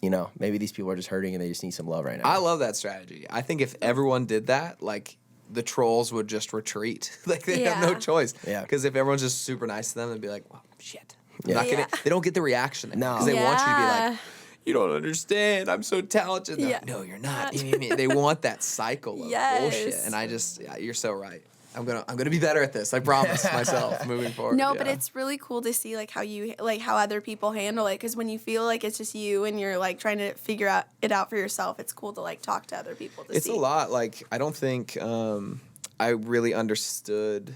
B: these people are just hurting and they just need some love right now.
A: I love that strategy. I think if everyone did that, like, the trolls would just retreat. Like, they have no choice.
B: Yeah.
A: Because if everyone's just super nice to them, they'd be like, well, shit. I'm
B: Yeah.
A: not gonna, they don't get the reaction.
B: No.
A: Because they want you to be like, you don't understand. I'm so talented. They're
C: Yeah.
A: like, no, you're not. They want that cycle of
C: Yes.
A: bullshit. And you're so right. I'm gonna be better at this. I promise myself moving forward.
C: No, but it's really cool to see how other people handle it, because when you feel like it's just you and you're like trying to figure it out for yourself, it's cool to like talk to other people to see.
A: It's a lot. Like, I don't think I really understood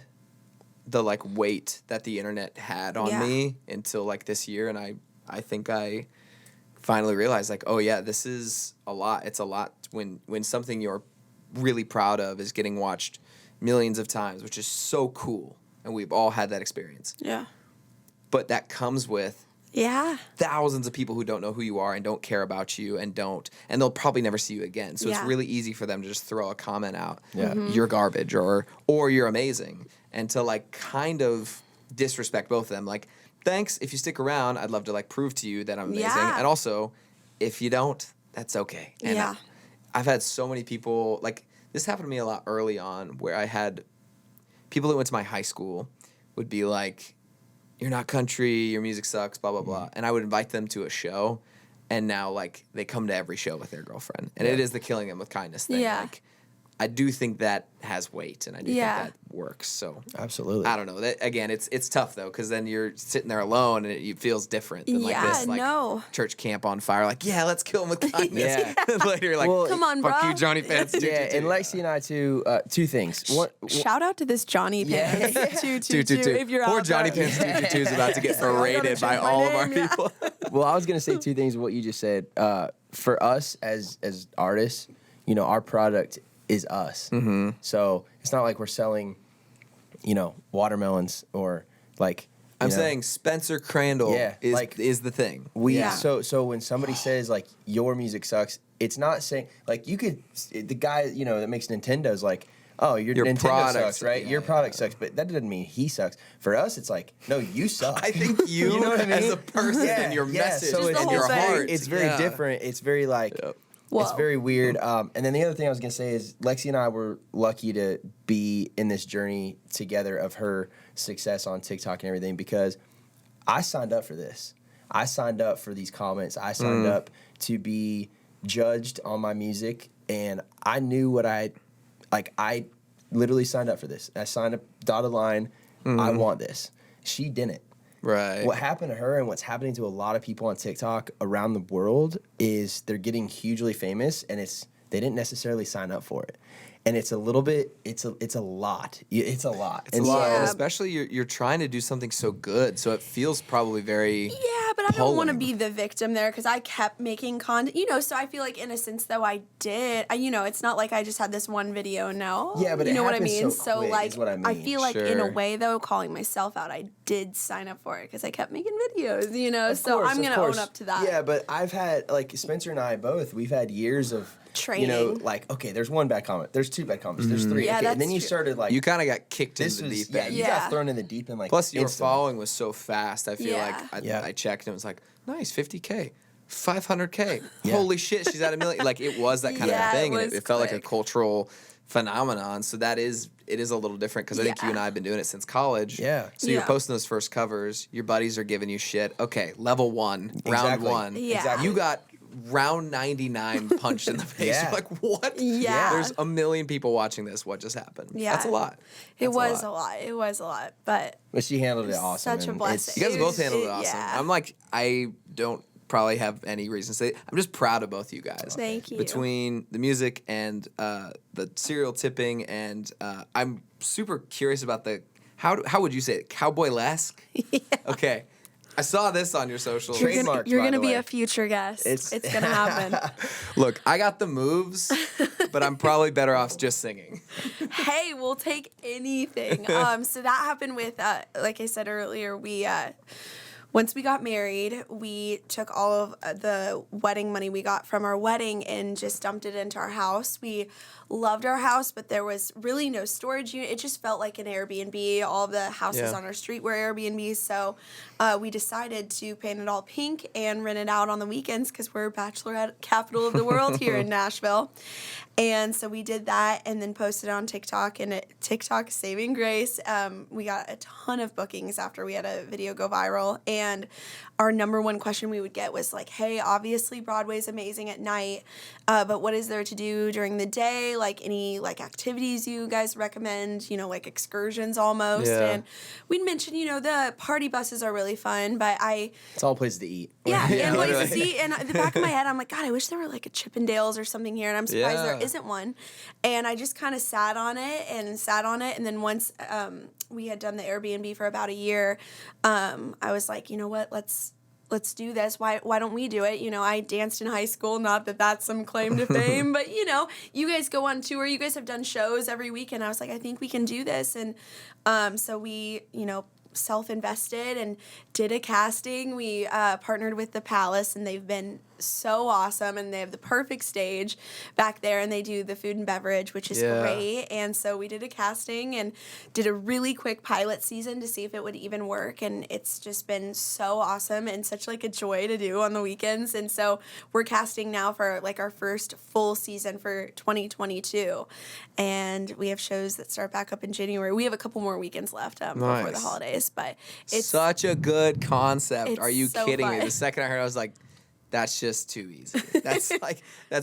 A: the like weight that the internet had on me until like this year, and I think I finally realized, like, oh yeah, this is a lot. It's a lot when something you're really proud of is getting watched millions of times, which is so cool, and we've all had that experience.
C: Yeah.
A: But that comes with
C: Yeah.
A: thousands of people who don't know who you are and don't care about you and they'll probably never see you again. So it's really easy for them to just throw a comment out.
B: Yeah.
A: You're garbage or you're amazing, and to like kind of disrespect both of them. Like, thanks. If you stick around, I'd love to like prove to you that I'm amazing.
C: Yeah.
A: And also, if you don't, that's okay. And
C: Yeah.
A: I've had so many people, like, this happened to me a lot early on, where I had people that went to my high school would be like, you're not country, your music sucks, blah, blah, blah. And I would invite them to a show, and now, like, they come to every show with their girlfriend. And it is the killing them with kindness thing.
C: Yeah.
A: Like, I do think that has weight, and I do think that works. So
B: Absolutely.
A: I don't know. That, again, it's tough though, because then you're sitting there alone, and it feels different than like this like church camp on fire. Like, yeah, let's kill him with kindness.
B: Yeah.
A: And later you're like,
B: Well,
C: come on,
A: fuck
C: bro.
A: you, Johnny Pants.
B: Yeah, and Lexy and I too. Two things. One,
C: Shout out to this Johnny Pants.
B: Yeah.
C: 222. If you're
A: Poor
C: out
A: Johnny
C: there.
A: Pants 222 is about to get
C: He's like, I gotta
A: berated by
C: change my
A: all of our
C: name, yeah.
A: people.
B: well, I was gonna say two things. What you just said. For us as artists, you know, our product is us.
A: Mm-hmm.
B: So it's not like we're selling, you know, watermelons or like.
A: I'm
B: know,
A: saying Spencer Crandall is the thing.
B: So when somebody says like your music sucks, it's not saying like you could the guy, you know, that makes Nintendo's like, oh, your Nintendo
A: product
B: sucks, right?
A: yeah,
B: your product sucks, but that doesn't mean he sucks. For us, it's like, no, you suck.
A: I think you,
B: know what I mean?
A: as a person and your message
B: so
A: and
C: the
A: your
C: whole thing.
A: heart.
B: It's very different. It's very like
C: Whoa.
B: it's very weird. And then the other thing I was gonna say is Lexy and I were lucky to be in this journey together of her success on TikTok and everything, because I signed up for this. I signed up for these comments. I signed up to be judged on my music, and I knew what I literally signed up for this. I signed a dotted line. I want this. She didn't.
A: Right.
B: What happened to her and what's happening to a lot of people on TikTok around the world is they're getting hugely famous, and they didn't necessarily sign up for it. And it's a little bit, it's a lot. It's a lot.
A: It's a lot. And especially you're trying to do something so good, so it feels probably very
C: but I don't want to
A: pulling.
C: be the victim there, because I kept making content, you know, so I feel like in a sense though you know, it's not like I just had this one video and now,
B: Yeah, but
C: you
B: it
C: know what I
B: happens
C: mean?
B: so
C: So
B: quick,
C: like,
B: is what I mean.
C: feel like in a
A: Sure.
C: way though, calling myself out, I did sign up for it because I kept making videos, you know,
B: Of
C: so
B: course,
C: I'm
B: of
C: going to
B: course.
C: own up to that.
B: Yeah, but I've had, like, Spencer and I both, we've had years of
C: Training.
B: You know, like, okay, there's one bad comment, there's two bad comments, there's three.
C: Yeah,
B: okay, and then
C: that's
B: you
C: true.
B: started like
A: You kind of got kicked
B: this
A: into the
B: was
A: deep end.
B: you
C: Yeah.
B: got thrown in the deep end like
A: Plus, your
B: instantly.
A: following was so fast. I feel
C: Yeah.
A: like
B: Yeah.
A: I checked and it was like, nice, 50K, 500K.
B: Yeah.
A: Holy shit, she's at 1 million. Like, it was that kind
C: Yeah,
A: of
C: it
A: thing. And
C: was
A: it felt like a
C: quick.
A: cultural phenomenon. So it is a little different, because I think
C: Yeah.
A: you and I have been doing it since college.
B: Yeah.
A: So you're
C: Yeah.
A: posting those first covers. Your buddies are giving you shit. Okay, level 1, round
B: Exactly.
A: 1.
C: Yeah.
B: Exactly.
A: You got round 99 punched in the face.
B: Yeah.
A: You're like, what?
C: Yeah.
A: There's 1 million people watching this. What just happened?
C: Yeah.
A: That's a lot.
C: It
A: That's
C: was a lot. It was a lot, but
B: But she handled it awesome.
C: such a
B: and
C: blessing.
A: You guys
C: It
A: both
C: was-
A: handled it
C: it-
A: awesome.
C: yeah.
A: I'm like, I don't probably have any reason to say it. I'm just proud of both of you guys.
C: Thank you.
A: Between the music and the serial tipping, and I'm super curious about the how would you say it? Cowboy-esque? Okay. I saw this on your socials.
B: Trademarked,
C: You're
B: by
C: gonna
B: the
C: be
B: way.
C: a future guest.
B: It's-
C: It's gonna happen.
A: Look, I got the moves, but I'm probably better off just singing.
C: Hey, we'll take anything. So that happened with, like I said earlier, we once we got married, we took all of the wedding money we got from our wedding and just dumped it into our house. We loved our house, but there was really no storage unit. It just felt like an Airbnb. All of the houses
A: Yeah.
C: on our street were Airbnbs. So we decided to paint it all pink and rent it out on the weekends, because we're bachelorette capital of the world here in Nashville. And so we did that and then posted it on TikTok, and TikTok saving grace. We got a ton of bookings after we had a video go viral. And our number one question we would get was like, hey, obviously Broadway's amazing at night, but what is there to do during the day? Like any like activities you guys recommend, you know, like excursions almost.
A: Yeah.
C: And we'd mention, you know, the party buses are really fun, but
B: It's all places to eat.
C: yeah, and places
A: literally.
C: to see. And in the back of my head, I'm like, God, I wish there were like a Chippendales or something here. And I'm surprised there
A: Yeah.
C: isn't one. And I just kind of sat on it. And then once we had done the Airbnb for about a year, I was like, you know what, let's do this. Why don't we do it? You know, I danced in high school. Not that that's some claim to fame, but you know, you guys go on tour. You guys have done shows every week, and I was like, I think we can do this. And so we, you know, self-invested and did a casting. We partnered with the Palace, and they've been so awesome, and they have the perfect stage back there, and they do the food and beverage, which is great. And so we did a casting and did a really quick pilot season to see if it would even work, and it's just been so awesome and such like a joy to do on the weekends. And so we're casting now for like our first full season for 2022, and we have shows that start back up in January. We have a couple more weekends left before the
A: Nice.
C: holidays, but it's
A: Such a good concept.
C: it's
A: Are you
C: so
A: kidding me?
C: fun.
A: The second I heard it, I was like, that's just too easy. That's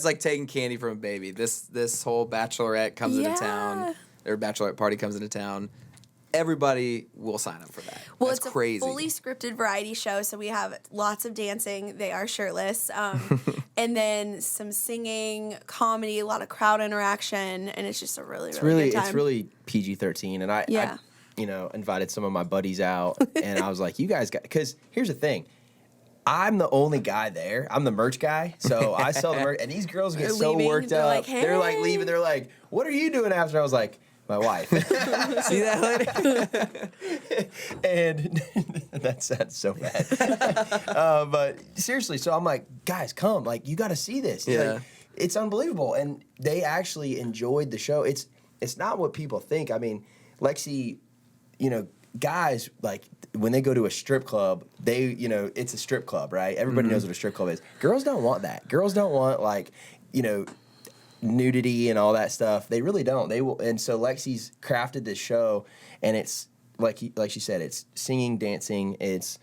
A: like taking candy from a baby. This whole bachelorette comes into town, or bachelorette party comes into town. Everybody will sign up for that.
C: Well,
A: That's
C: it's
A: crazy.
C: a fully scripted variety show, so we have lots of dancing. They are shirtless. And then some singing, comedy, a lot of crowd interaction, and it's just a really, really good time.
B: It's really PG-13, and I you know, invited some of my buddies out, and I was like, you guys got, because here's the thing. I'm the only guy there. I'm the merch guy, so I sell the merch, and these girls get
C: They're
B: so
C: leaving.
B: worked
C: They're
B: up.
C: like,
B: They're like
C: "Hey."
B: leaving. They're like, what are you doing after? I was like, my wife.
A: See that lady?
B: And that sounds so bad. But seriously, so I'm like, guys, come. Like, you got to see this.
A: Yeah.
B: Like, it's unbelievable. And they actually enjoyed the show. It's not what people think. I mean, Lexy, you know, guys, like, when they go to a strip club, they, you know, it's a strip club, right? Everybody knows what a strip club is. Girls don't want that. Girls don't want, like, you know, nudity and all that stuff. They really don't. They will. And so Lexy's crafted this show, and it's like she said, it's singing, dancing, it's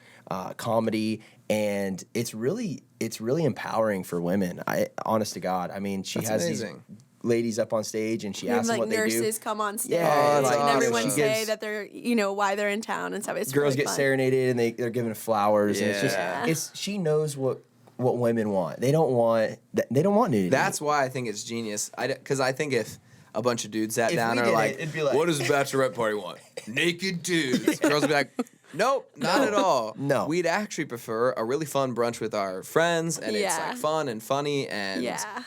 B: comedy, and it's really empowering for women. Honest to God, I mean, she
A: That's
B: has
A: amazing.
B: these ladies up on stage, and she
C: We have
B: asks them
C: like
B: what they do.
C: nurses come on stage,
B: Yeah,
A: that's
C: and
A: awesome.
C: everyone
A: She
C: say
B: gives-
C: that they're, you know, why they're in town and stuff. It's
B: Girls
C: really
B: get
C: fun.
B: serenaded, and they're given flowers, and it's
A: Yeah.
B: just she knows what women want. They don't want nudity.
A: That's why I think it's genius. Because I think if a bunch of dudes sat
B: If
A: down
B: we
A: and are
B: did
A: like,
B: it, it'd be like-
A: what does a bachelorette party want? Naked dudes. Girls would be like, nope, not at all.
B: No.
A: We'd actually prefer a really fun brunch with our friends, and it's
C: Yeah.
A: like fun and funny, and
C: Yeah.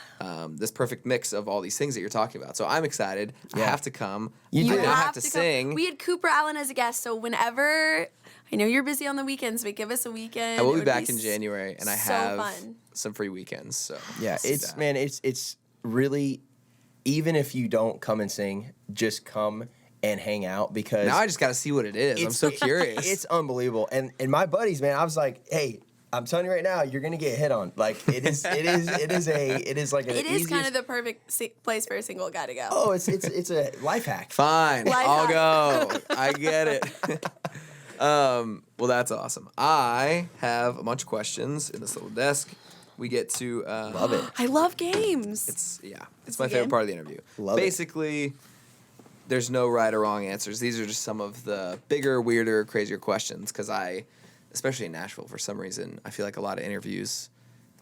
A: this perfect mix of all these things that you're talking about. So I'm excited. I
B: Yeah.
A: have to come.
B: You
A: I
B: do.
A: don't have to
C: come.
A: sing.
C: We had Cooper Allen as a guest, so whenever, I know you're busy on the weekends, but give us a weekend.
A: I will
C: It
A: be
C: would
A: back in January, and I
C: so
A: have
C: fun.
A: some free weekends. So
B: Yeah,
A: let's do
B: it's
A: that.
B: man, it's really, even if you don't come and sing, just come and hang out, because
A: Now I just got to see what it is. I'm so curious.
B: It's unbelievable. And my buddies, man, I was like, hey, I'm telling you right now, you're gonna get hit on. Like it is like an
C: It is kind
B: easiest-
C: of the perfect place for a single guy to go.
B: Oh, it's a life hack.
A: Fine,
C: Life
A: I'll
C: hack.
A: go. I get it. Well, that's awesome. I have a bunch of questions in this little desk. We get to
B: Love it.
C: I love games.
A: It's
C: It's
A: my
C: a
A: favorite
C: game?
A: part of the interview.
B: Love it.
A: Basically, there's no right or wrong answers. These are just some of the bigger, weirder, crazier questions. Because especially in Nashville, for some reason, I feel like a lot of interviews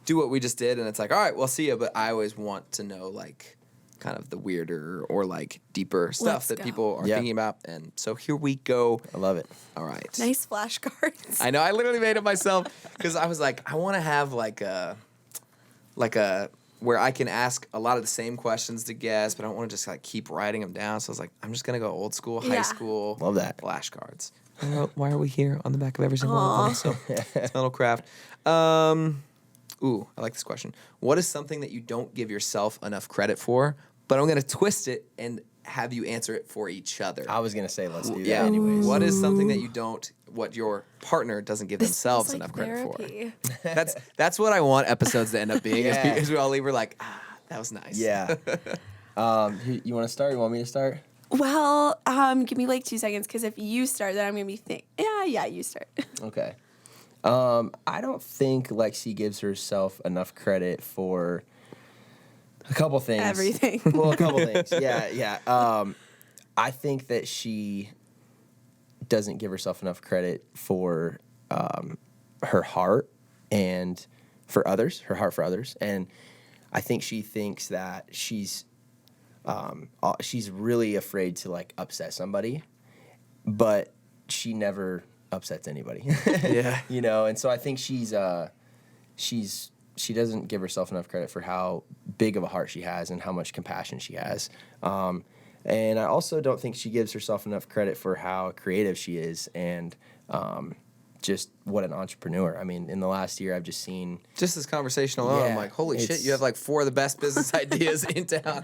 A: do what we just did, and it's like, all right, we'll see you. But I always want to know, like, kind of the weirder or like deeper stuff
C: Let's
A: that
C: go.
A: people are
B: Yeah.
A: thinking about. And so here we go.
B: I love it.
A: All right.
C: Nice flashcards.
A: I know. I literally made it myself because I was like, I want to have like a where I can ask a lot of the same questions to guests, but I don't want to just like keep writing them down. So I was like, I'm just gonna go old school, high
C: Yeah.
A: school.
B: Love that.
A: Flashcards. Why are we here on the back of every single one of them? So it's my little craft. Ooh, I like this question. What is something that you don't give yourself enough credit for? But I'm gonna twist it and have you answer it for each other.
B: I was gonna say let's do that
A: Yeah.
B: anyways.
A: What is something that what your partner doesn't give
C: This
A: themselves
C: feels like
A: enough credit for?
C: therapy.
A: That's what I want episodes to end up being.
B: Yeah.
A: Is we all leave, we're like, that was nice.
B: Yeah. You want to start? You want me to start?
C: Well, give me like 2 seconds, because if you start, then I'm gonna be yeah, you start.
B: Okay. I don't think Lexy gives herself enough credit for a couple things.
C: Everything.
B: Well, a couple things. Yeah. I think that she doesn't give herself enough credit for her heart and for others, her heart for others. And I think she thinks that she's really afraid to like upset somebody, but she never upsets anybody.
A: Yeah.
B: You know, and so I think she doesn't give herself enough credit for how big of a heart she has and how much compassion she has. And I also don't think she gives herself enough credit for how creative she is and just what an entrepreneur. I mean, in the last year, I've just seen...
A: Just this conversation alone, I'm like, holy shit, you have like 4 of the best business ideas in town.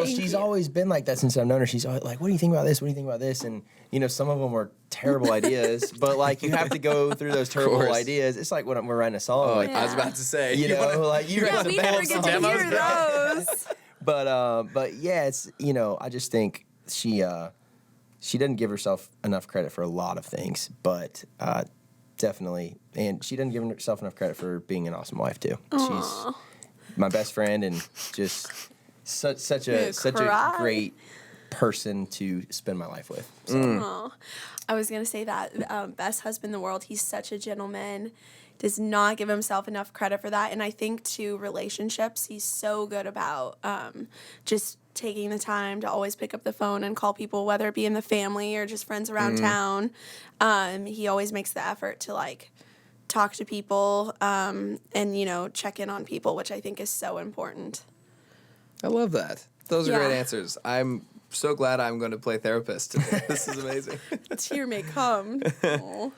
B: She's always been like that since I've known her. She's always like, what do you think about this? What do you think about this? And, you know, some of them were terrible ideas, but like you have to go through those terrible ideas. It's like when we're writing a song.
A: Oh, like, I was about to say.
B: You know, like you
C: yeah, we never get to hear those.
B: But yeah, it's, you know, I just think she doesn't give herself enough credit for a lot of things, but definitely, and she doesn't give herself enough credit for being an awesome wife too.
C: Aww.
B: She's my best friend and just such a great person to spend my life with. So.
C: I was gonna say that best husband in the world. He's such a gentleman. Does not give himself enough credit for that. And I think to relationships, he's so good about just taking the time to always pick up the phone and call people, whether it be in the family or just friends around town. He always makes the effort to like talk to people and, you know, check in on people, which I think is so important.
A: I love that. Those are great answers. I'm so glad I'm going to play therapist today. This is amazing.
C: A tear may come. Aww.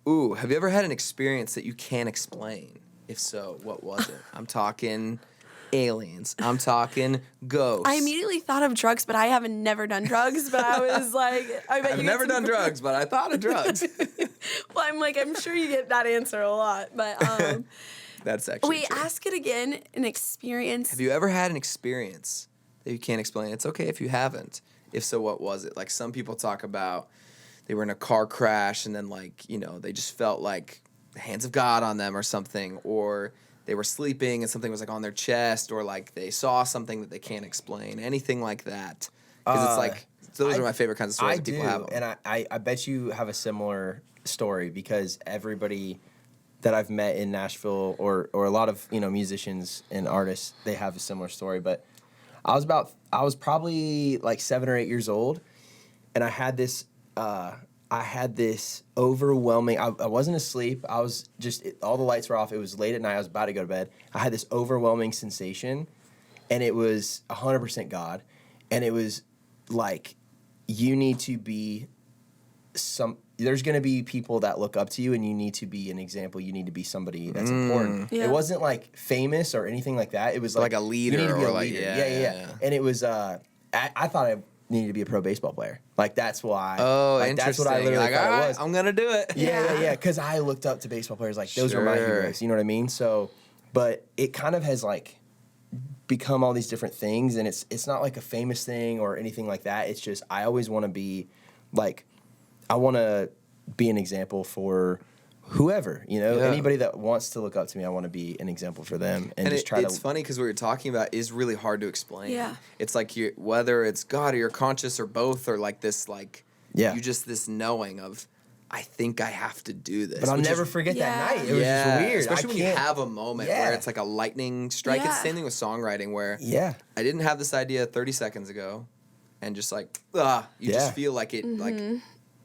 A: Ooh, have you ever had an experience that you can't explain? If so, what was it? I'm talking aliens. I'm talking ghosts.
C: I immediately thought of drugs, but I haven't never done drugs. But I was like,
A: I've never done drugs, but I thought of drugs.
C: Well, I'm sure you get that answer a lot. But
A: that's actually
C: wait,
A: true.
C: ask it again. An experience.
A: Have you ever had an experience that you can't explain? It's okay if you haven't. If so, what was it? Like some people talk about they were in a car crash and then like, you know, they just felt like the hands of God on them or something, or they were sleeping and something was like on their chest, or like they saw something that they can't explain, anything like that. Because it's like, those are my favorite kinds of stories that people have.
B: And I bet you have a similar story because everybody that I've met in Nashville or a lot of, you know, musicians and artists, they have a similar story. But I was probably like 7 or 8 years old, and I had this overwhelming, I wasn't asleep. I was just, all the lights were off. It was late at night. I was about to go to bed. I had this overwhelming sensation, and it was 100% God. And it was like, you need to be there's going to be people that look up to you, and you need to be an example. You need to be somebody that's important. Yeah. It wasn't like famous or anything like that. It was like
A: a leader.
B: You need to be a
A: like,
B: leader. Yeah. And it was, I thought I needed to be a pro baseball player. Like that's why.
A: Oh,
B: like,
A: interesting.
B: That's what I literally thought it was.
A: I'm gonna do it.
B: Yeah. Because I looked up to baseball players. Like those are my heroes. You know what I mean? So, but it kind of has like become all these different things, and it's not like a famous thing or anything like that. It's just I always want to be like, I want to be an example for whoever, you know, anybody that wants to look up to me. I want to be an example for them, and just try to. It's
A: funny because what you're talking about is really hard to explain.
C: Yeah,
A: it's like whether it's God or you're conscious or both, or like this, like you just this knowing of, I think I have to do this.
B: But I'll never forget that night. It was just weird,
A: especially when you have a moment where it's like a lightning strike. It's the same thing with songwriting where I didn't have this idea 30 seconds ago, and just like you just feel like it like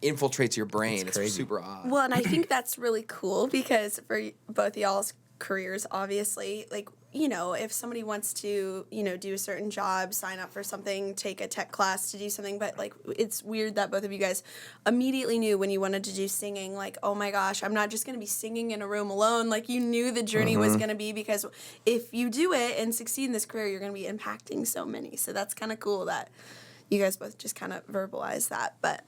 A: infiltrates your brain. It's super odd.
C: Well, and I think that's really cool because for both y'all's careers, obviously, like, you know, if somebody wants to, you know, do a certain job, sign up for something, take a tech class to do something, but like it's weird that both of you guys immediately knew when you wanted to do singing, like, oh my gosh, I'm not just going to be singing in a room alone. Like you knew the journey was going to be, because if you do it and succeed in this career, you're going to be impacting so many. So that's kind of cool that you guys both just kind of verbalize that. But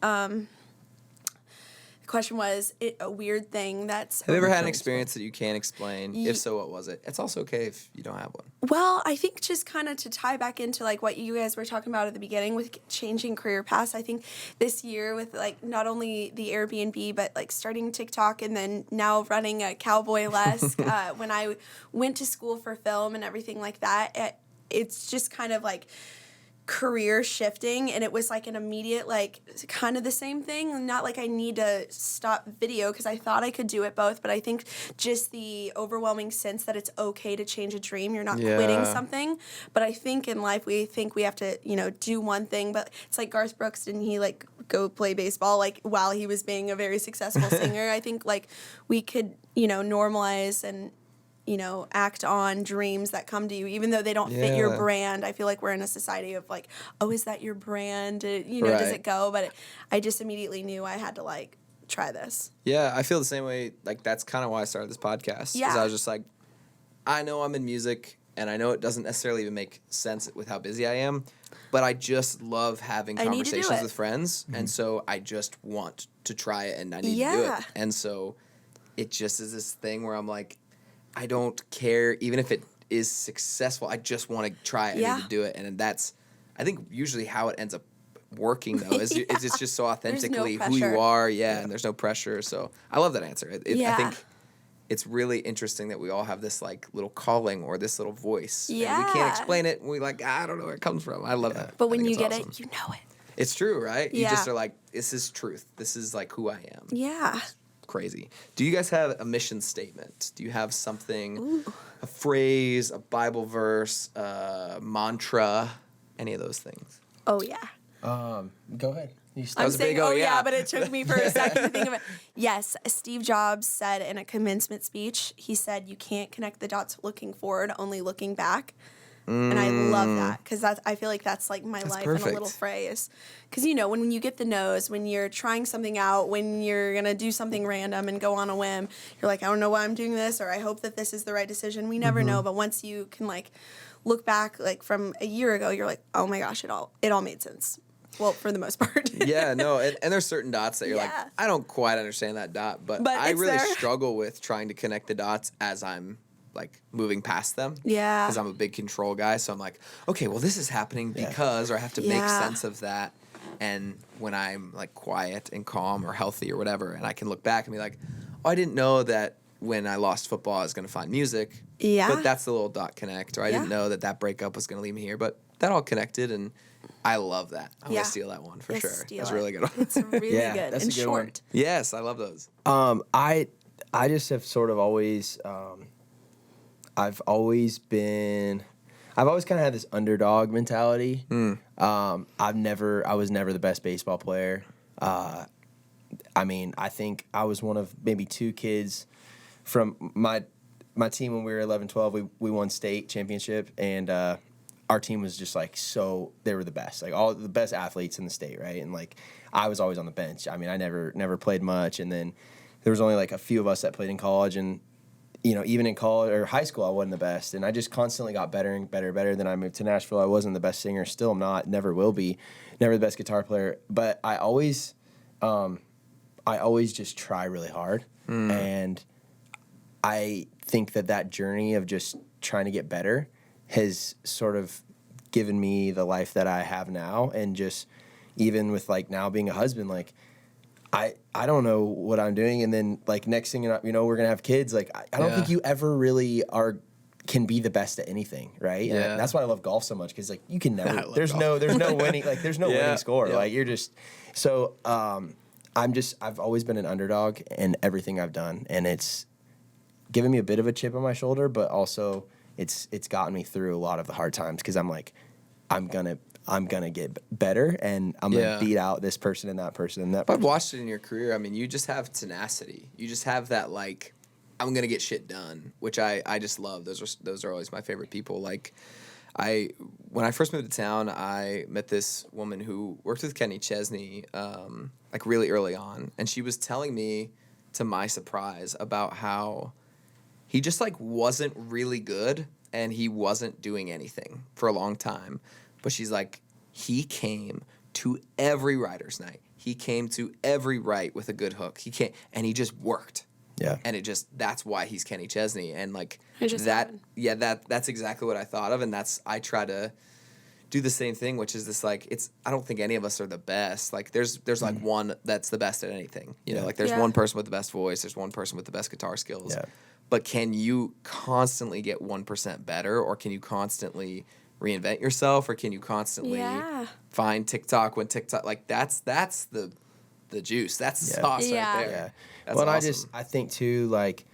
C: the question was a weird thing that's.
A: Have you ever had an experience that you can't explain? If so, what was it? It's also okay if you don't have one.
C: Well, I think just kind of to tie back into like what you guys were talking about at the beginning with changing career paths, I think this year with like not only the Airbnb, but like starting TikTok and then now running a Cowboy Lesque, when I went to school for film and everything like that, it's just kind of like career shifting, and it was like an immediate like kind of the same thing. Not like I need to stop video because I thought I could do it both, but I think just the overwhelming sense that it's okay to change a dream. You're not quitting something, but I think in life we think we have to do one thing, but it's like Garth Brooks, didn't he like go play baseball like while he was being a very successful singer? I think like we could normalize and act on dreams that come to you, even though they don't fit your brand. I feel like we're in a society of like, oh, is that your brand? Does it go? But I just immediately knew I had to like try this.
A: Yeah, I feel the same way. Like that's kind of why I started this podcast.
C: Yeah.
A: Because I was just like, I know I'm in music, and I know it doesn't necessarily even make sense with how busy I am, but I just love having conversations with friends, and so I just want to try it, and I need to do it. And so it just is this thing where I'm like, I don't care, even if it is successful, I just want to try it. I need to do it. And that's, I think, usually how it ends up working, though, is it's just so authentically who you are. Yeah, and there's no pressure. So I love that answer. I think it's really interesting that we all have this, like, little calling or this little voice.
C: Yeah.
A: And we can't explain it. And we like, I don't know where it comes from. I love that.
C: But when you get it, you know it.
A: It's true, right?
C: Yeah.
A: You just are like, this is truth. This is, like, who I am.
C: Yeah.
A: Crazy. Do you guys have a mission statement? Do you have something, a phrase, a Bible verse, a mantra, any of those things?
C: Oh, yeah.
B: Go ahead.
C: I'm saying, but it took me for a second to think of it. Yes, Steve Jobs said in a commencement speech, he said, you can't connect the dots looking forward, only looking back. And I love that because I feel like that's like my life in a little phrase. Because, when you get the no's, when you're trying something out, when you're going to do something random and go on a whim, you're like, I don't know why I'm doing this, or I hope that this is the right decision. We never know. But once you can like look back like from a year ago, you're like, oh my gosh, it all made sense. Well, for the most part.
A: Yeah, no. And there's certain dots that you're like, I don't quite understand that dot. But I really struggle with trying to connect the dots as I'm like moving past them. Yeah. Because I'm a big control guy. So I'm like, okay, well, this is happening because, or I have to make sense of that. And when I'm like quiet and calm or healthy or whatever, and I can look back and be like, oh, I didn't know that when I lost football, I was going to find music. Yeah. But that's the little dot connect. Or I didn't know that breakup was going to lead me here. But that all connected, and I love that. I'm going to steal that one for sure. That's a really good one.
C: It's really good and short. One.
A: Yes, I love those.
B: I just have sort of always... I've always kind of had this underdog mentality. I was never the best baseball player. I think I was one of maybe two kids from my team when we were 11, 12. We won state championship, and our team was just like they were the best, like all the best athletes in the state, right? And like I was always on the bench. I mean, I never played much, and then there was only like a few of us that played in college, and even in college or high school, I wasn't the best. And I just constantly got better and better. Then I moved to Nashville. I wasn't the best singer. Still am not. Never will be. Never the best guitar player. But I always just try really hard. And I think that journey of just trying to get better has sort of given me the life that I have now. And just even with like now being a husband, like, I don't know what I'm doing, and then like next thing we're gonna have kids. Like I don't think you ever really can be the best at anything, right? Yeah. And that's why I love golf so much, because like you can never. There's no winning. Like there's no winning score. Yeah. Like you're just so. I've always been an underdog in everything I've done, and it's given me a bit of a chip on my shoulder, but also it's gotten me through a lot of the hard times, because I'm like, I'm gonna get better, and I'm gonna beat out this person and that person and that person.
A: I've watched it in your career. I mean, you just have tenacity. You just have that, like, I'm gonna get shit done, which I just love. Those are always my favorite people. Like, when I first moved to town, I met this woman who worked with Chesney, like really early on, and she was telling me, to my surprise, about how he just like wasn't really good and he wasn't doing anything for a long time. But she's like, he came to every writer's night. he came to every right with a good hook. And he just worked.
B: Yeah.
A: And that's why he's Kenny Chesney. And like
C: happened.
A: that's exactly what I thought of. And I try to do the same thing, which is this like, I don't think any of us are the best. Like there's like one that's the best at anything, you know, like there's one person with the best voice. There's one person with the best guitar skills.
B: Yeah.
A: But can you constantly get 1% better, or can you constantly reinvent yourself, or can you constantly find TikTok when TikTok, like that's the juice. That's the sauce right there.
B: Yeah.
A: That's
B: well,
A: awesome.
B: I think too, like,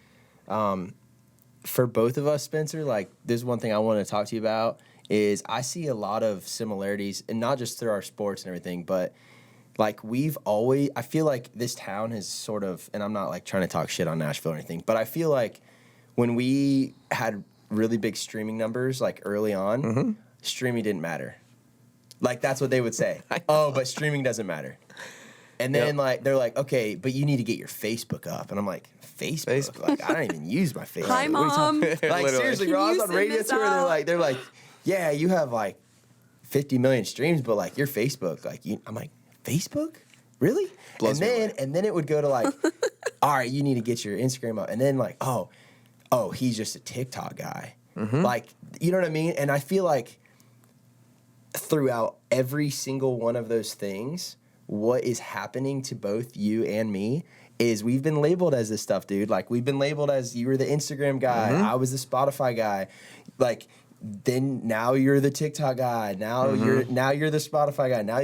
B: for both of us, Spencer, like, there's one thing I want to talk to you about is I see a lot of similarities, and not just through our sports and everything, but like I feel like this town has sort of, and I'm not like trying to talk shit on Nashville or anything, but I feel like when we had really big streaming numbers, like early on, streaming didn't matter. Like, that's what they would say. Oh, but streaming doesn't matter. And then, like, they're like, okay, but you need to get your Facebook up. And I'm like, Facebook? Like, I don't even use my Facebook.
C: Hi, Mom.
B: Like, seriously, bro, I was on radio tour, they're like, yeah, you have, like, 50 million streams, but, like, your Facebook, like, I'm like, Facebook? Really?
A: Blows me away.
B: And then it would go to, like, all right, you need to get your Instagram up. And then, like, oh, he's just a TikTok guy. Like, you know what I mean? And I feel like throughout every single one of those things, what is happening to both you and me is we've been labeled as this stuff, dude. Like, we've been labeled as, you were the Instagram guy, I was the Spotify guy. Like, then now you're the TikTok guy. Now you're the Spotify guy. Now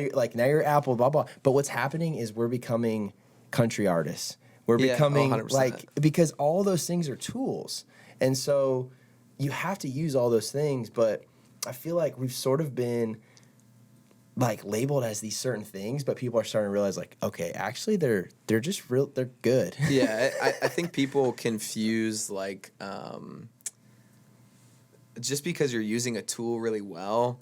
B: you're Apple, blah blah. But what's happening is we're becoming country artists. We're becoming
A: 100%.
B: like, because all those things are tools. And so you have to use all those things, but I feel like we've sort of been like labeled as these certain things, but people are starting to realize, like, okay, actually they're just they're good.
A: Yeah, I think people confuse, like, just because you're using a tool really well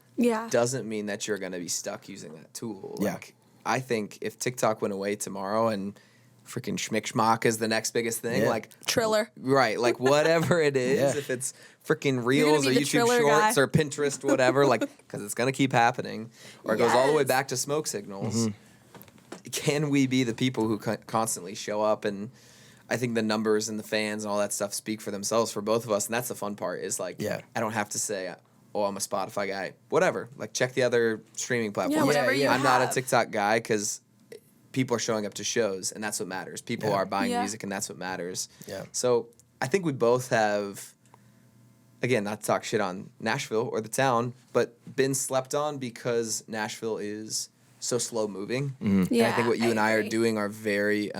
A: doesn't mean that you're going to be stuck using that tool. Like, I think if TikTok went away tomorrow and freaking Schmick is the next biggest thing, like
C: Triller.
A: Right, like whatever it is, if it's freaking Reels or YouTube Shorts or Pinterest, whatever, like, because it's going to keep happening, or it goes all the way back to smoke signals. Can we be the people who constantly show up? And I think the numbers and the fans and all that stuff speak for themselves for both of us, and that's the fun part is, like, I don't have to say, oh, I'm a Spotify guy. Whatever, like, check the other streaming platforms.
C: Yeah, whatever you
A: I'm
C: have.
A: not a TikTok guy because people are showing up to shows, and that's what matters. People are buying music, and that's what matters.
B: Yeah.
A: So I think we both have, again, not to talk shit on Nashville or the town, but been slept on because Nashville is so slow moving. And I think what you and I are doing are very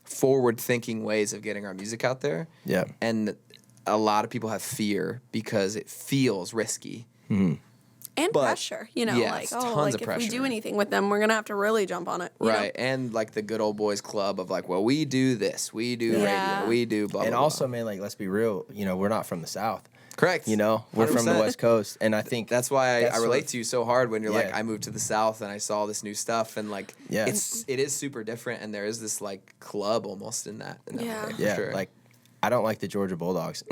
A: forward-thinking ways of getting our music out there. Yeah. And a lot of people have fear because it feels risky.
C: And pressure, you know, like, if we do anything with them, we're going to have to really jump on it.
A: Right. Know? And like the good old boys club of like, well, we do this, we do radio, we do blah, blah,
B: And
A: blah.
B: also, man, like, let's be real, you know, we're not from the South.
A: Correct.
B: You know, we're 100%. From the West Coast. And I think
A: that's why I relate to you so hard when you're like, I moved to the South and I saw this new stuff, and like, it is super different. And there is this like club almost in that way, for sure.
B: Like, I don't like the Georgia Bulldogs.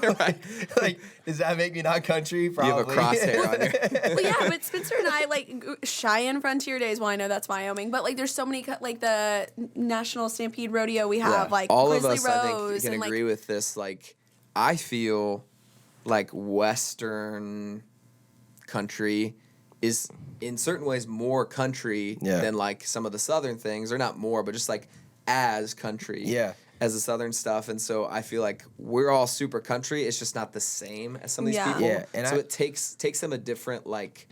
B: Right. Like, does that make me not country? Probably.
A: You have a crosshair on your...
C: Well, yeah, but Spencer and I, like, Cheyenne Frontier Days, well, I know that's Wyoming, but, like, there's so many, like, the National Stampede Rodeo we have, like,
A: all
C: Grizzly
A: of us,
C: Rose.
A: I think, can agree with this. Like, I feel like Western country is, in certain ways, more country than, like, some of the Southern things. Or not more, but just, like, as country. Yeah. As the Southern stuff, and so I feel like we're all super country. It's just not the same as some of these people. Yeah, and so it takes them a different like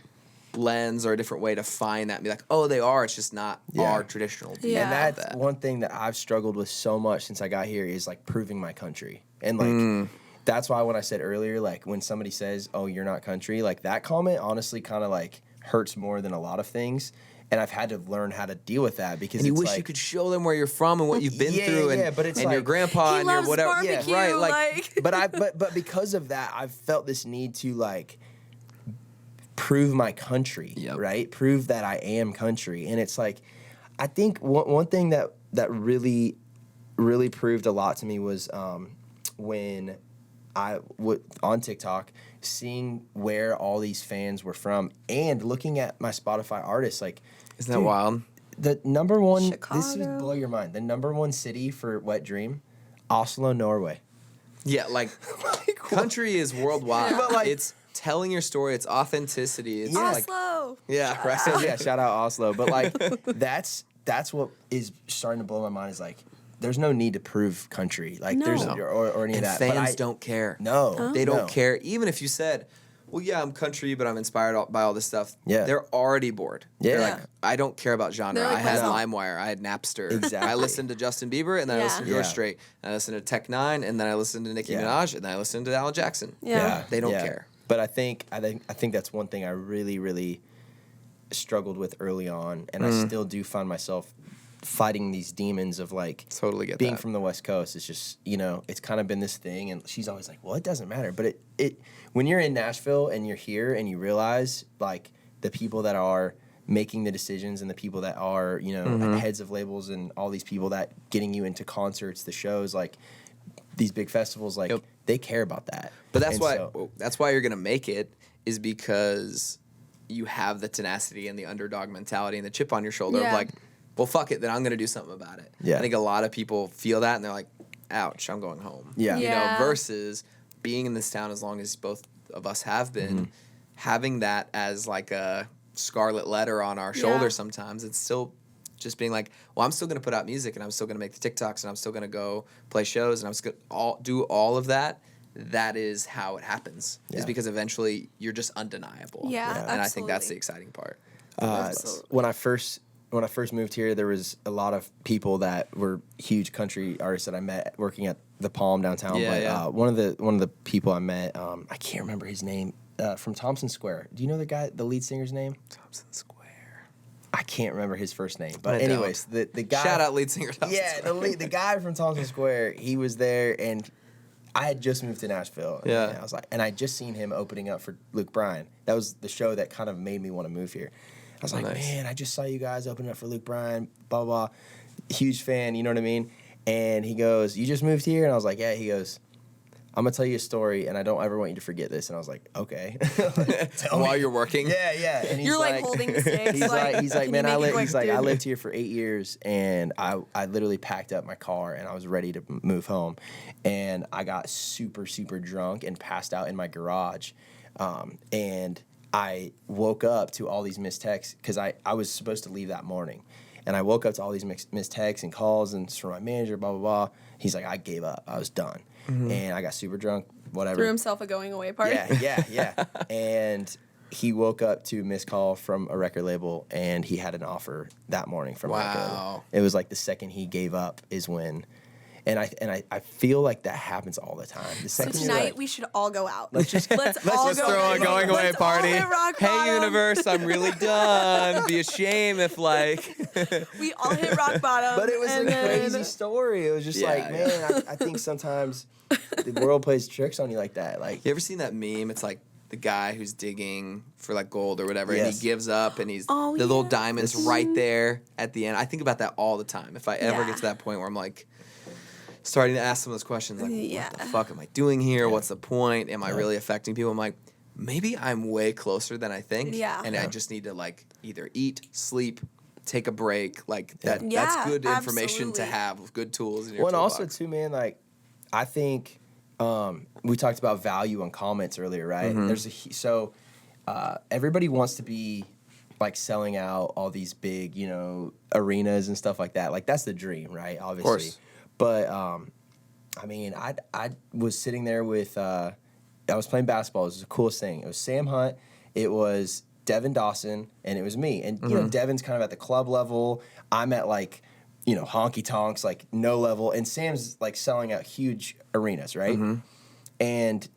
A: lens or a different way to find that and be like, oh, they are. It's just not our traditional.
B: Yeah, and that's one thing that I've struggled with so much since I got here is like proving my country, and like that's why when I said earlier, like when somebody says, "Oh, you're not country," like that comment honestly kind of like hurts more than a lot of things. And I've had to learn how to deal with that because
A: and you wish
B: like,
A: you could show them where you're from and what you've been through, and,
B: but it's
A: and
B: like,
A: your grandpa and your whatever.
C: Barbecue,
A: yeah, right. Like,
B: but because of that, I've felt this need to like prove my country, right? Prove that I am country, and it's like I think one thing that really proved a lot to me was when I on TikTok, seeing where all these fans were from and looking at my Spotify artists, like,
A: isn't that wild?
B: the number one.
C: Chicago.
B: This would blow your mind. The number one city for wet dream, Oslo, Norway.
A: Yeah, like country is worldwide.
B: Yeah. But, like,
A: it's telling your story. It's authenticity. It's like
C: Oslo.
A: yeah, right.
B: So, yeah, shout out Oslo. But like that's what is starting to blow my mind. Is like there's no need to prove country. Like
C: No.
B: there's or any
A: And
B: of that.
A: fans don't care.
B: No,
A: They don't
B: no.
A: care. Even if you said, well, yeah, I'm country, but I'm inspired by all this stuff.
B: Yeah.
A: They're already bored.
B: Yeah.
A: They're like, I don't care about genre.
C: They're like,
A: I had
C: no.
A: LimeWire. I had Napster.
B: Exactly.
A: I listened to Justin Bieber, and then I
C: Yeah.
A: listened to George Strait. And I listened to Tech Nine, and then I listened to Nicki
B: Yeah.
A: Minaj, and then I listened to Alan Jackson.
C: Yeah.
A: They don't care.
B: But I think that's one thing I really, really struggled with early on, and I still do find myself fighting these demons of like
A: Totally get
B: being
A: that.
B: from the West Coast. It's just it's kind of been this thing, and she's always like, "Well, it doesn't matter." But it when you're in Nashville and you're here and you realize like the people that are making the decisions and the people that are heads of labels and all these people that getting you into concerts, the shows, like these big festivals, like they care about that.
A: But that's
B: And
A: why
B: so-
A: that's why you're gonna make it, is because you have the tenacity and the underdog mentality and the chip on your shoulder of
C: Yeah.
A: like, well, fuck it, then I'm gonna do something about it.
B: Yeah.
A: I think a lot of people feel that and they're like, ouch, I'm going home.
B: Yeah.
A: You know,
C: Yeah.
A: versus being in this town as long as both of us have been, having that as like a scarlet letter on our shoulder
C: Yeah.
A: sometimes, it's still just being like, well, I'm still going to put out music and I'm still going to make the TikToks and I'm still going to go play shows and I'm just going to do all of that. That is how it happens, is
B: Yeah.
A: because eventually you're just undeniable.
C: Yeah,
A: And I think that's the
C: absolutely.
A: exciting part.
C: Absolutely.
B: when I first moved here, there was a lot of people that were huge country artists that I met working at the Palm downtown.
A: Yeah,
B: but
A: yeah.
B: one of the people I met, I can't remember his name, from Thompson Square. Do you know the lead singer's name?
A: Thompson Square.
B: I can't remember his first name, but
A: I
B: anyways, the guy.
A: Shout out lead singer Thompson
B: Yeah,
A: Square.
B: the guy from Thompson Square, he was there, and I had just moved to Nashville.
A: Yeah.
B: And I was like, and I just seen him opening up for Luke Bryan. That was the show that kind of made me want to move here. I was like,
A: Nice.
B: man, I just saw you guys opening up for Luke Bryan, blah, blah, blah. Huge fan, you know what I mean? And he goes, you just moved here? And I was like, yeah. He goes, I'm going to tell you a story, and I don't ever want you to forget this. And I was like, okay. Tell
A: While
B: me.
A: you're working.
B: Yeah. And he's
C: You're like holding the sticks.
B: He's like,
C: can you
B: man,
C: make it quick,
B: he's like, I
C: dude?"
B: lived here for 8 years, and I literally packed up my car and I was ready to move home, and I got super, super drunk and passed out in my garage, and I woke up to all these missed texts because I was supposed to leave that morning, and I woke up to all these missed texts and calls and from my manager, blah blah blah. He's like, I gave up, I was done, and I got super drunk, whatever.
C: Threw himself a going away party.
B: Yeah. And he woke up to a missed call from a record label, and he had an offer that morning from a record label.
A: Wow.
B: It was like the second he gave up is when, and I feel like that happens all the time. The
C: So
B: second you're
C: tonight
B: like-
C: we should all go out.
B: Let's just-
C: let's all
A: Let's
C: go
A: throw a going away
C: let's all
A: party.
C: hit rock
A: Hey,
C: bottom.
A: universe, I'm really done. Be a shame if like.
C: We all hit rock bottom.
B: But it was
C: and
B: a
C: then-
B: crazy story. It was just
A: Yeah,
B: like,
A: yeah.
B: man, I think sometimes the world plays tricks on you like that. Like,
A: You ever seen that meme? It's like the guy who's digging for like gold or whatever, and
B: Yes.
A: he gives up, and he's
C: Oh,
A: the little
C: yeah.
A: diamonds right there at the end. I think about that all the time. If I ever
C: Yeah.
A: get to that point where I'm like starting to ask some of those questions, like,
C: Yeah.
A: what the fuck am I doing here? What's the point? Am I
B: Yeah.
A: really affecting people? I'm like, maybe I'm way closer than I think.
C: Yeah.
A: And I just need to like either eat, sleep, take a break. Like that.
C: Yeah,
A: that's good information to
C: absolutely.
A: have with good tools in your
B: well, and also
A: toolbox.
B: too, man, like I think we talked about value on comments earlier, right?
A: Mm-hmm.
B: There's everybody wants to be like selling out all these big, arenas and stuff like that. Like that's the dream, right? Obviously,
A: course.
B: but I mean, I was sitting there with I was playing basketball. It was the coolest thing. It was Sam Hunt. It was Devin Dawson, and it was me. And you know, Devin's kind of at the club level. I'm at like, honky tonks, like no level. And Sam's like selling out huge arenas, right? And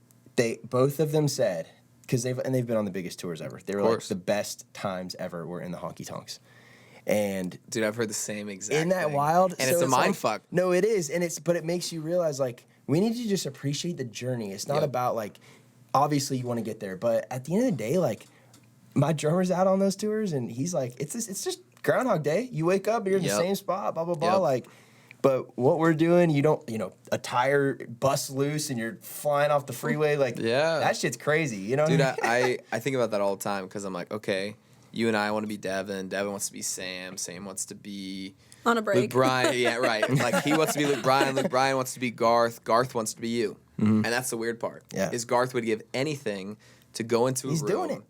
B: both of them said, because they've been on the biggest tours ever. They were like
A: course.
B: the best times ever were in the honky tonks. And
A: Dude, I've heard the same exact
B: isn't that
A: thing.
B: wild?
A: And
B: So
A: it's a mind
B: like-
A: fuck.
B: No, it is, and but it makes you realize like we need to just appreciate the journey. It's not
A: Yep.
B: about like obviously you want to get there, but at the end of the day, like my drummer's out on those tours, and he's like, it's just Groundhog Day. You wake up, you're in the
A: Yep.
B: same spot, blah blah blah.
A: Yep.
B: Like, but what we're doing, you don't, a tire busts loose and you're flying off the freeway. Like,
A: Yeah.
B: that shit's crazy. You know,
A: Dude,
B: what I mean?
A: I think about that all the time because I'm like, okay, you and I want to be Devin. Devin wants to be Sam. Sam wants to be
C: On a break.
A: Luke Bryan. Yeah, right. Like he wants to be Luke Bryan. Luke Bryan wants to be Garth. Garth wants to be you. And that's the weird part.
B: Yeah.
A: Is Garth would give anything to go into a room.
B: He's doing it.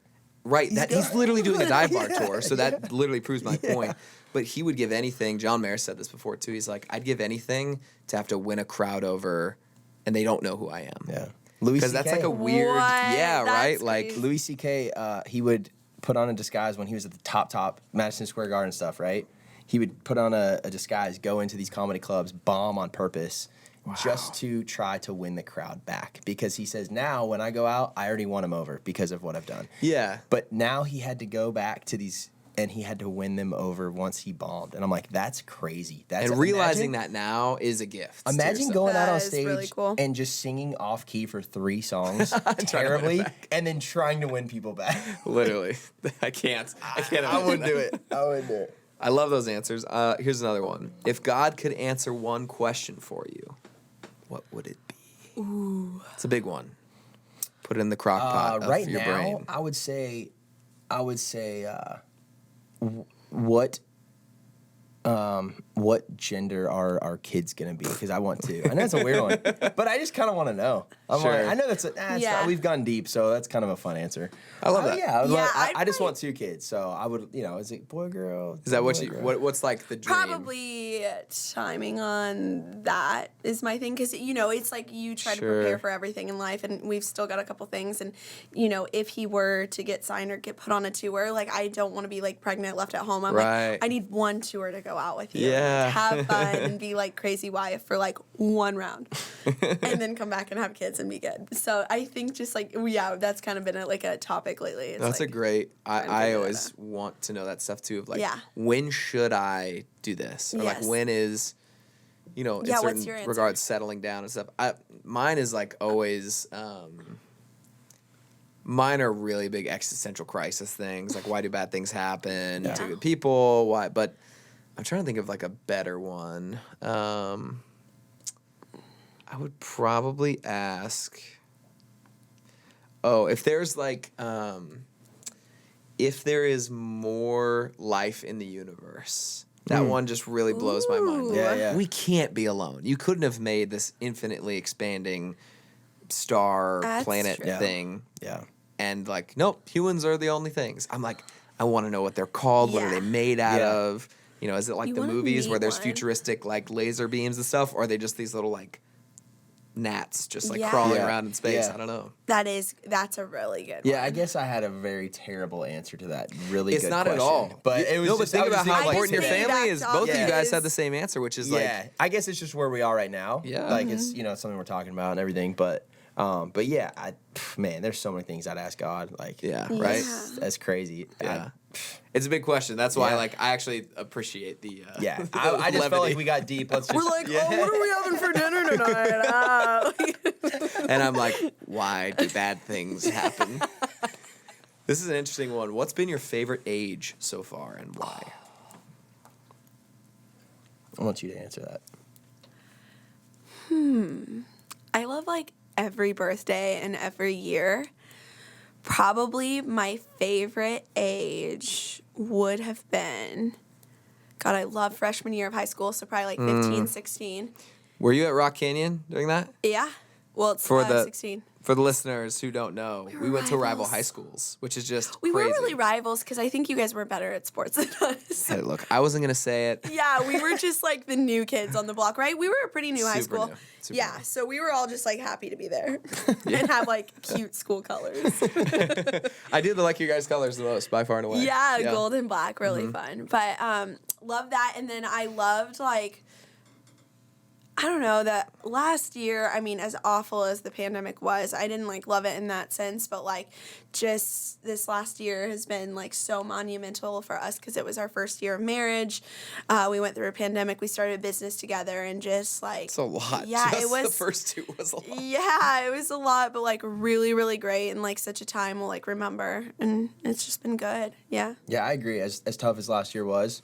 A: Right. He's literally doing a dive bar tour. So that literally proves my point. But he would give anything. John Mayer said this before too. He's like, I'd give anything to have to win a crowd over, and they don't know who I am.
B: Yeah. Louis
A: Because that's like a weird.
C: What?
A: Yeah.
C: That's
A: Right.
C: crazy.
A: Like
B: Louis C.K. He would put on a disguise when he was at the top Madison Square Garden stuff, right? He would put on a disguise, go into these comedy clubs, bomb on purpose, just to try to win the crowd back. Because he says, now when I go out, I already won him over because of what I've done.
A: Yeah.
B: But now he had to go back to these, and he had to win them over once he bombed. And I'm like, that's crazy. That's
A: And realizing that now is a gift. to
B: Imagine
A: yourself.
B: going out
C: That
B: on
C: is
B: stage
C: really cool.
B: and just singing off key for 3 songs
A: win it
B: terribly,
A: back.
B: and then trying to win people back.
A: Literally. I can't. I can't.
B: I wouldn't
A: imagine
B: do
A: that.
B: it. I wouldn't do it.
A: I love those answers. Here's another one. If God could answer one question for you, what would it be?
C: Ooh.
A: It's a big one. Put it in the crock pot of
B: Right
A: your
B: now,
A: brain.
B: I would say, what gender are our kids gonna be? Because I want to. I know it's a weird one, but I just kind of want to know.
A: Sure.
B: I know we've gone deep, so that's kind of a fun answer.
A: I love that.
B: Yeah,
C: Yeah,
B: I just want 2 kids, so I would. Is it boy girl?
A: Is that what
B: boy,
A: you?
B: girl?
A: What's like the dream?
C: Probably timing on that is my thing because it's like you try to
A: Sure.
C: prepare for everything in life, and we've still got a couple things. And if he were to get signed or get put on a tour, like I don't want to be like pregnant left at home. I'm
A: Right.
C: like I need one tour to go out with you,
A: Yeah.
C: have fun, and be like crazy wife for like 1 round, and then come back and have kids and be good. So I think just like that's kind of been a topic lately. It's
A: That's
C: like,
A: a great. I
C: figure that
A: always
C: out.
A: want to know that stuff too. Of like,
C: Yeah.
A: when should I do this? Or like,
C: Yes.
A: when is, in
C: Yeah, what's
A: certain
C: your answer?
A: regards, settling down and stuff. Mine is like always. Mine are really big existential crisis things. Like, why do bad things happen to good people? Why? But I'm trying to think of like a better one. I would probably ask. Oh, if there's like, if there is more life in the universe, that one just really blows my mind.
C: Ooh.
A: Like,
B: Yeah.
A: we can't be alone. You couldn't have made this infinitely expanding star
C: That's
A: planet
C: true.
A: thing.
B: Yeah.
A: And like, nope, humans are the only things. I'm like, I want to know what they're called. What are
C: Yeah.
A: they made out
B: Yeah.
A: of? Is it like
C: You
A: the
C: wanna
A: movies where
C: meet
A: there's
C: one.
A: futuristic like laser beams and stuff, or are they just these little like gnats just like
C: Yeah.
A: crawling
B: Yeah.
A: around in space?
B: Yeah.
A: I don't know.
C: That's a really good one.
B: Yeah, I guess I had a very terrible answer to that. Really
A: It's
B: good
A: not
B: question.
A: at all.
B: But it was
A: no, but
B: just,
A: think
B: I was
A: about
B: just
A: how
B: thinking,
A: important your
C: just
A: family
C: piggybacked
A: is.
C: off
A: Both of you
C: it.
A: guys had the same answer, which is
B: yeah,
A: like,
B: I guess it's just where we are right now.
A: Yeah.
B: Like it's something we're talking about and everything. But yeah, man, there's so many things I'd ask God. Like
A: yeah,
C: Yeah.
A: right?
B: that's crazy.
A: Yeah. It's a big question. That's why,
B: Yeah.
A: like, I actually appreciate the.
B: Yeah,
A: the
B: I just felt
A: levity.
B: like we got deep. Let's just,
C: We're like, oh, what are we having for dinner tonight?
A: And I'm like, why do bad things happen? This is an interesting one. What's been your favorite age so far, and why?
B: I want you to answer that.
C: I love like every birthday and every year. Probably my favorite age would have been, God, I love freshman year of high school, so probably like 15, 16.
A: Were you at Rock Canyon during that?
C: Yeah. Well, it's
A: For the
C: 16.
A: For the listeners who don't know,
C: We
A: we
C: were
A: went to rival
C: rivals.
A: high schools, which is just
C: We
A: crazy.
C: were really rivals because I think you guys were better at sports than us.
A: Hey, look, I wasn't gonna say it.
C: Yeah, we were just like the new kids on the block, right? We were a pretty new high
A: Super
C: school.
A: new, super
C: Yeah,
A: new.
C: so we were all just like happy to be there and have like cute school colors.
A: I did like your guys' colors the most, by far and away.
C: Yeah, gold and black, really fun. But love that, and then I loved like, I don't know, that last year, I mean, as awful as the pandemic was, I didn't like love it in that sense, but like just this last year has been like so monumental for us because it was our first year of marriage. We went through a pandemic, we started a business together, and just like
A: It's a lot.
C: Yeah,
A: Just
C: it was
A: the first two was a lot.
C: Yeah, it was a lot, but like really, really great, and like such a time we'll like remember, and it's just been good. Yeah.
B: Yeah, I agree. As tough as last year was,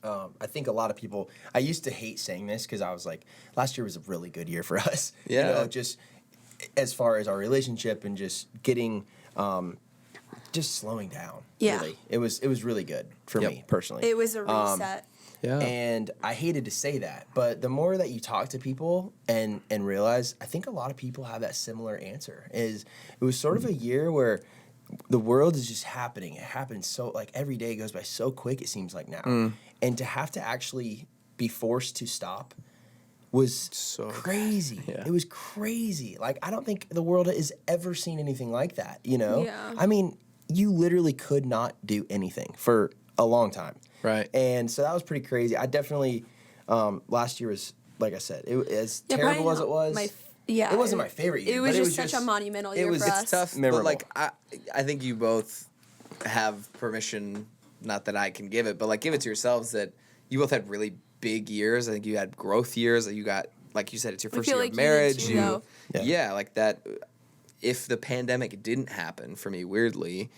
B: I think a lot of people. I used to hate saying this because I was like, last year was a really good year for us.
A: Yeah.
B: Just as far as our relationship and just getting just slowing down.
C: Yeah.
B: Really. It was really good for me personally.
C: It was a reset.
A: Yeah.
B: And I hated to say that, but the more that you talk to people and realize, I think a lot of people have that similar answer. It was sort of a year where the world is just happening. It happens so, like, every day goes by so quick, it seems like now. And to have to actually be forced to stop was
A: so
B: crazy.
A: Yeah.
B: It was crazy. Like, I don't think the world has ever seen anything like that, you know?
C: Yeah.
B: I mean, you literally could not do anything for a long time.
A: Right.
B: And so that was pretty crazy. I definitely, last year was, like I said, as
C: Yeah,
B: terrible
C: probably
B: as it
C: not
B: was.
C: it
B: wasn't my favorite year.
C: It was
B: but
C: just such a monumental year for us.
A: It's tough,
B: Memorable.
A: but like I think you both have permission, not that I can give it, but like give it to yourselves that you both had really big years. I think you had growth years. That you got, like you said, it's your first year
C: like
A: of marriage.
C: you did too, though.
A: Yeah, like that. If the pandemic didn't happen for me, weirdly,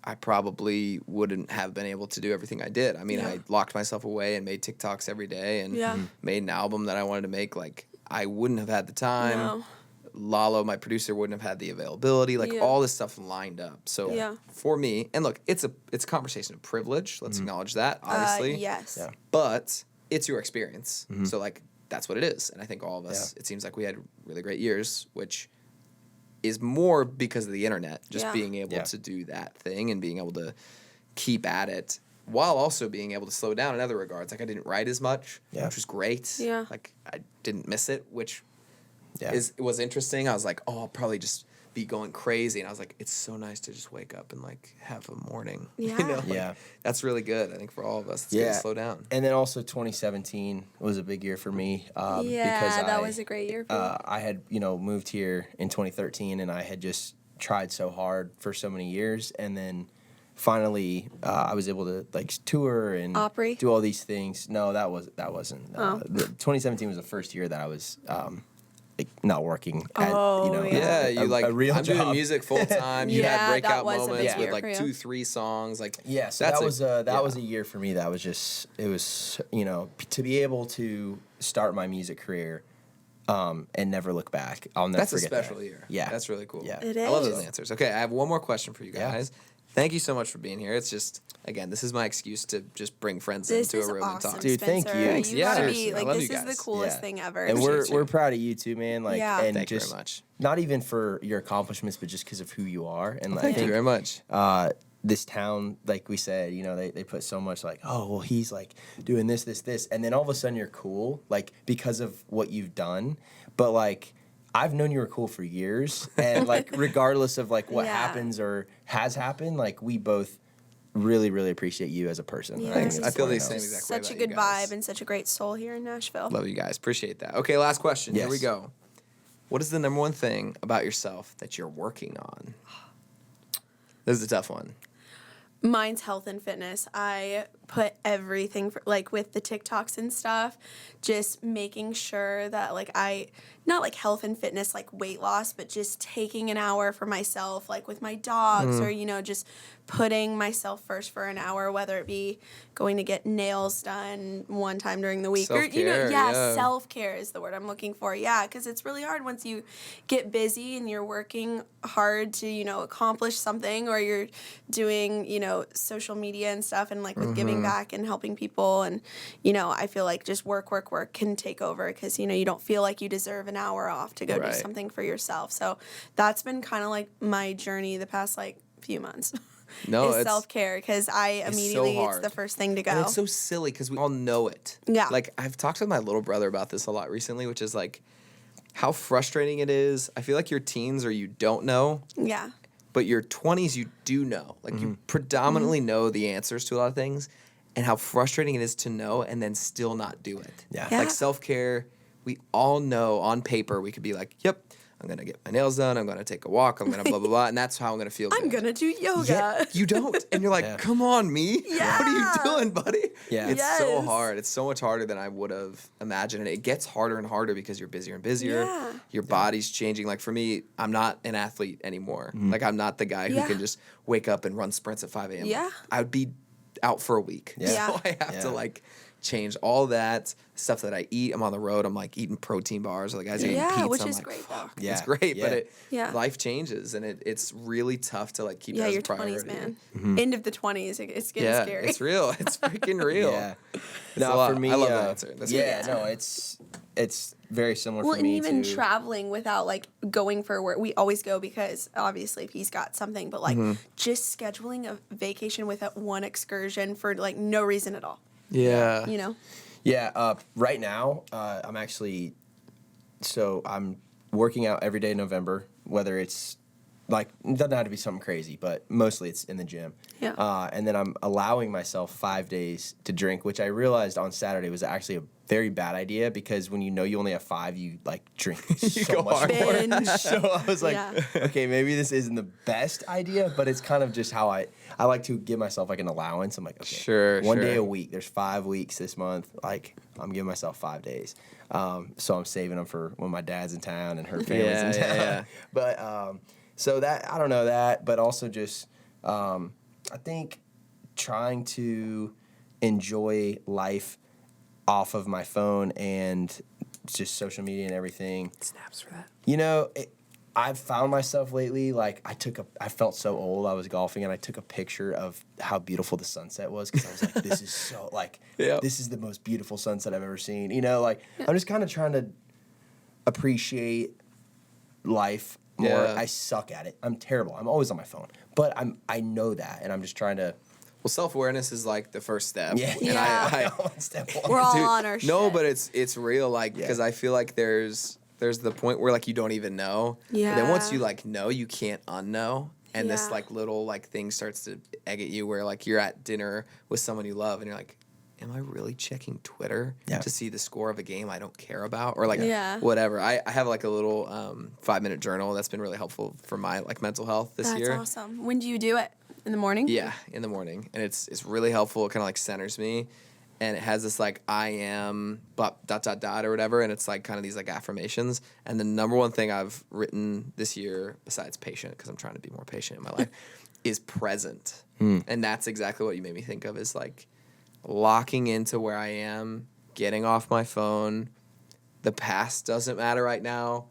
A: I probably wouldn't have been able to do everything I did. I mean, I locked myself away and made TikToks every day and made an album that I wanted to make. Like, I wouldn't have had the time.
C: No.
A: Lalo, my producer, wouldn't have had the availability. Like, all this stuff lined up. So for me, and look, it's a conversation of privilege. Let's acknowledge that, obviously.
C: Yes.
B: Yeah.
A: But it's your experience. So, like, that's what it is. And I think all of us, it seems like we had really great years, which is more because of the internet, just being able to do that thing and being able to keep at it while also being able to slow down in other regards. Like, I didn't write as much, which was great.
C: Yeah.
A: Like, I didn't miss it, which was interesting. I was like, oh, I'll probably just be going crazy. And I was like, it's so nice to just wake up and, like, have a morning.
C: Yeah.
A: You know? Like,
B: Yeah.
A: That's really good, I think, for all of us. It's good to slow down.
B: And then also 2017 was a big year for me. Because
C: that was a great year for you.
B: I had, moved here in 2013, and I had just tried so hard for so many years. And then finally, I was able to, like, tour and
C: Opry?
B: do all these things. No, that wasn't. 2017 was the first year that I was like, not working at,
A: Yeah, you like
B: a real
A: I'm
B: job.
A: to music full time. You
C: Yeah,
A: had
C: that
A: breakout
C: was a big
A: moments with
C: year
A: like
C: for you.
A: 2-3 songs. Like
B: Yeah, so that was a year for me. That was just, it was, to be able to start my music career and never look back. I'll never
A: That's a
B: forget
A: special
B: that.
A: year.
B: Yeah,
A: That's really cool.
B: Yeah,
C: It
A: I love
C: is.
A: those answers. Okay, I have one more question for you
B: Yeah.
A: guys. Thank you so much for being here. It's just, again, this is my excuse to just bring friends
C: This
A: into
C: is
A: a room
C: awesome,
A: and talk.
B: Dude, thank
C: Spencer.
B: you.
A: Thanks.
C: You
A: Yeah,
C: gotta
A: seriously,
C: be
A: I
C: like,
A: love
C: this
A: you
C: is the
A: guys.
C: coolest
B: Yeah.
C: thing ever.
B: And
A: Appreciate you.
B: we're proud of you too, man. Like,
C: Yeah.
B: and
A: Thank you
B: just
A: very much.
B: not even for your accomplishments, but just because of who you are. And I
A: Thank you
B: think
A: very much.
B: this town, like we said, they put so much like, oh, well, he's like doing this, and then all of a sudden you're cool, like, because of what you've done. But like, I've known you were cool for years, and like, regardless of like what happens or has happened, like, we both really, really appreciate you as a person.
C: Yeah.
B: I think
A: Thanks.
B: it's
A: I feel the
B: important
A: same
B: to know.
A: exact way
C: Such a
A: about
C: good
A: you guys.
C: vibe and such a great soul here in Nashville.
A: Love you guys. Appreciate that. Okay, last question. Here
B: Yes.
A: we go. What is the number one thing about yourself that you're working on? This is a tough one.
C: Mine's health and fitness. I put everything for, like, with the TikToks and stuff, just making sure that, like, not like health and fitness, like weight loss, but just taking an hour for myself, like with my dogs, or, just putting myself first for an hour, whether it be going to get nails done one time during the week,
A: Self-care,
C: or,
A: yeah.
C: self-care is the word I'm looking for. Yeah, because it's really hard once you get busy and you're working hard to, accomplish something, or you're doing, social media and stuff, and like with giving back and helping people. And, I feel like just work can take over because, you don't feel like you deserve an hour off to go do
A: Right.
C: something for yourself. So that's been kind of like my journey the past like few months.
A: No,
C: is
A: it's
C: self-care, because I
A: so
C: immediately, it's
A: hard.
C: the first thing to go.
A: And it's so silly because we all know it.
C: Yeah.
A: Like, I've talked with my little brother about this a lot recently, which is like how frustrating it is. I feel like your teens or you don't know,
C: Yeah.
A: but your 20s you do know. Like, you predominantly know the answers to a lot of things, and how frustrating it is to know and then still not do it.
B: Yeah.
C: Yeah.
A: Like, self-care, we all know on paper we could be like, yep, I'm going to get my nails done, I'm going to take a walk, I'm going to blah, blah, blah, and that's how I'm going to feel
C: I'm
A: good.
C: going to do yoga.
A: Yeah, you don't. And you're like,
B: Yeah.
A: come on, me. What are you
C: Yeah.
A: doing, buddy?
B: Yeah.
A: It's so
C: Yes.
A: hard. It's so much harder than I would have imagined. And it gets harder and harder because you're busier and busier.
C: Yeah.
A: Your body's changing. Like, for me, I'm not an athlete anymore. Like, I'm not the guy who
C: Yeah.
A: can just wake up and run sprints at 5 a.m.
C: Yeah.
A: I would be out for a week.
B: Yeah.
A: So I have
B: Yeah.
A: to, like, changed all that stuff that I eat. I'm on the road. I'm like eating protein bars. Or the guys are eating pizza.
C: Which
A: I'm
C: is
A: like,
C: great
A: fuck,
C: though.
A: it's great, but
C: Yeah.
A: life changes, and it's really tough to like keep that as
C: your
A: a priority.
C: 20s, man. End of the 20s, it's getting
A: Yeah,
C: scary.
A: it's real. It's freaking real.
B: Yeah.
A: It's a
B: No,
A: lot.
B: for me,
A: I love that answer. That's
B: yeah,
A: great.
B: no, it's very similar
C: Well,
B: for
C: and
B: me
C: even
B: too.
C: traveling without like going for work, we always go because obviously if he's got something, but like just scheduling a vacation without one excursion for like no reason at all.
A: Yeah.
C: You know?
B: Yeah, right now, I'm working out every day in November, whether it's like, it doesn't have to be something crazy, but mostly it's in the gym.
C: Yeah.
B: And then I'm allowing myself 5 days to drink, which I realized on Saturday was actually a very bad idea because when you know you only have 5, you like drink so
A: go
B: much
A: hard.
B: more.
C: Binge.
B: So I was like,
C: Yeah.
B: okay, maybe this isn't the best idea, but it's kind of just how I like to give myself like an allowance. I'm like, okay,
A: Sure,
B: one day
A: sure.
B: a week. There's 5 weeks this month. Like I'm giving myself 5 days. So I'm saving them for when my dad's in town and her family's in town.
A: Yeah.
B: But so that I don't know that, but also just I think trying to enjoy life off of my phone and just social media and everything.
A: Snaps for that.
B: You know, I've found myself lately, like I felt so old. I was golfing and I took a picture of how beautiful the sunset was because I was like, this is so, like,
A: Yep.
B: this is the most beautiful sunset I've ever seen. You know, like, I'm just kind of trying to appreciate life more.
A: Yeah.
B: I suck at it. I'm terrible. I'm always on my phone. But I know that, and I'm just trying to.
A: Well, self-awareness is like the first step.
B: Yeah.
A: And
C: Yeah.
B: Step one.
C: We're all
A: Dude,
C: on our shit.
A: no, but it's real, like,
B: Yeah.
A: because I feel like there's the point where like you don't even know. But then once
C: Yeah.
A: you like know, you can't unknow. And this
C: Yeah.
A: like little like thing starts to egg at you where like you're at dinner with someone you love and you're like, am I really checking Twitter
B: Yeah.
A: to see the score of a game I don't care about? Or like
C: Yeah.
A: whatever. I have like a little 5-minute journal that's been really helpful for my like mental health this
C: That's
A: year.
C: awesome. When do you do it? In the morning?
A: Yeah, in the morning, and it's really helpful. It kind of like centers me, and it has this like I am but ... or whatever, and it's like kind of these like affirmations. And the number one thing I've written this year, besides patient, because I'm trying to be more patient in my life, is present. And that's exactly what you made me think of, is like locking into where I am, getting off my phone. The past doesn't matter right now.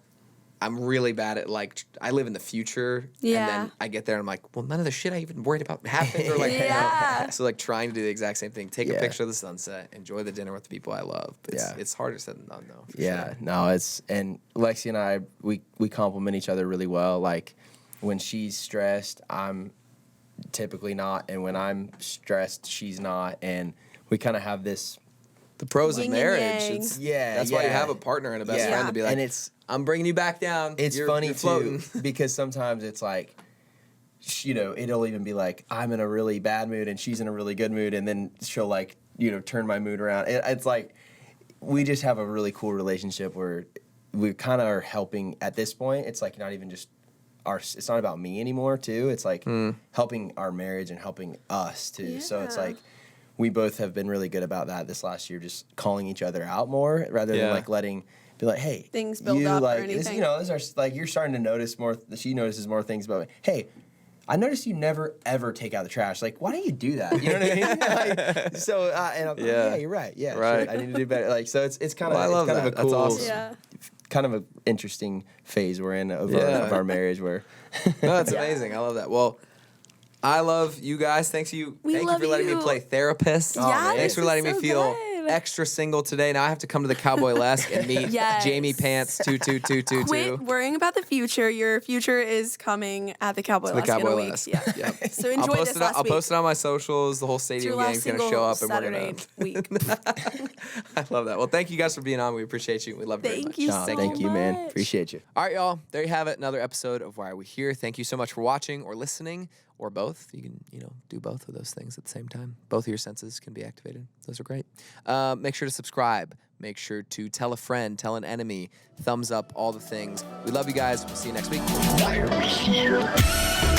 A: I'm really bad at like I live in the future,
C: Yeah.
A: and then I get there and I'm like, well, none of the shit I even worried about happened, or like,
C: Yeah.
A: so like trying to do the exact same thing. Take a
B: Yeah.
A: picture of the sunset, enjoy the dinner with the people I love. But it's harder said than done though. For
B: Yeah,
A: sure.
B: no, and Lexi and I, we complement each other really well. Like when she's stressed, I'm typically not, and when I'm stressed, she's not, and we kind of have this.
A: The pros
C: Yin
A: of
C: and
A: marriage.
C: yang.
A: It's,
B: Yeah,
A: that's why you
B: yeah.
A: have a partner and a best
B: Yeah.
A: friend to be like,
B: And it's
A: I'm bringing you back down.
B: It's
A: You're-
B: funny
A: you're floating.
B: too because sometimes it's like, you know, it'll even be like I'm in a really bad mood and she's in a really good mood, and then she'll like, you know, turn my mood around. It's like we just have a really cool relationship where we kind of are helping at this point. It's like not even just it's not about me anymore too. It's like helping our marriage and helping us too. So it's
C: Yeah.
B: like we both have been really good about that this last year, just calling each other out more rather than
A: Yeah.
B: like be like, hey,
C: Things build
B: you
C: up or
B: like this,
C: anything.
B: you know, these are like you're starting to notice more. She notices more things about me. Hey, I noticed you never ever take out the trash. Like, why don't you do that? You know what I mean? Like, so and I'm like,
A: Yeah.
B: yeah, you're right. Yeah,
A: Right.
B: shit, I need to do better. Like, so it's kind of
A: Well, I love
B: it's kind
A: that.
B: of a
A: That's
B: cool,
A: awesome.
C: Yeah.
B: kind of an interesting phase we're in of,
A: Yeah.
B: of our marriage where.
A: No, that's
C: Yeah.
A: amazing. I love that. Well, I love you guys. Thank you
C: love
A: for letting me
C: you.
A: play therapist.
B: Oh, man.
A: Thanks for
C: this
A: letting
C: is
A: me
C: so
A: feel
C: good.
A: extra single today. Now I have to come to the Cowboy Lesk and meet
C: Yes.
A: Jamie Pants 22222.
C: Quit worrying about the future. Your future is coming at the Cowboy
A: The
C: Lesk in a
A: Cowboy
C: week.
A: Lesk.
C: Yeah.
A: Yep.
C: So enjoy this last
A: I'll
C: week.
A: post it on my socials. The whole
C: It's
A: stadium
C: your last
A: gang's gonna
C: single
A: show up, and
C: Saturday
A: we're gonna.
C: week.
A: I love that. Well, thank you guys for being on. We appreciate you. We love you very
C: Thank
A: much.
C: you
B: Nah,
C: so
B: thank you, man.
C: much.
B: Appreciate you.
A: All right, y'all. There you have it. Another episode of Why Are We Here. Thank you so much for watching or listening or both. You can, do both of those things at the same time. Both of your senses can be activated. Those are great. Make sure to subscribe. Make sure to tell a friend, tell an enemy, thumbs up, all the things. We love you guys. We'll see you next week.
D: Why are we here?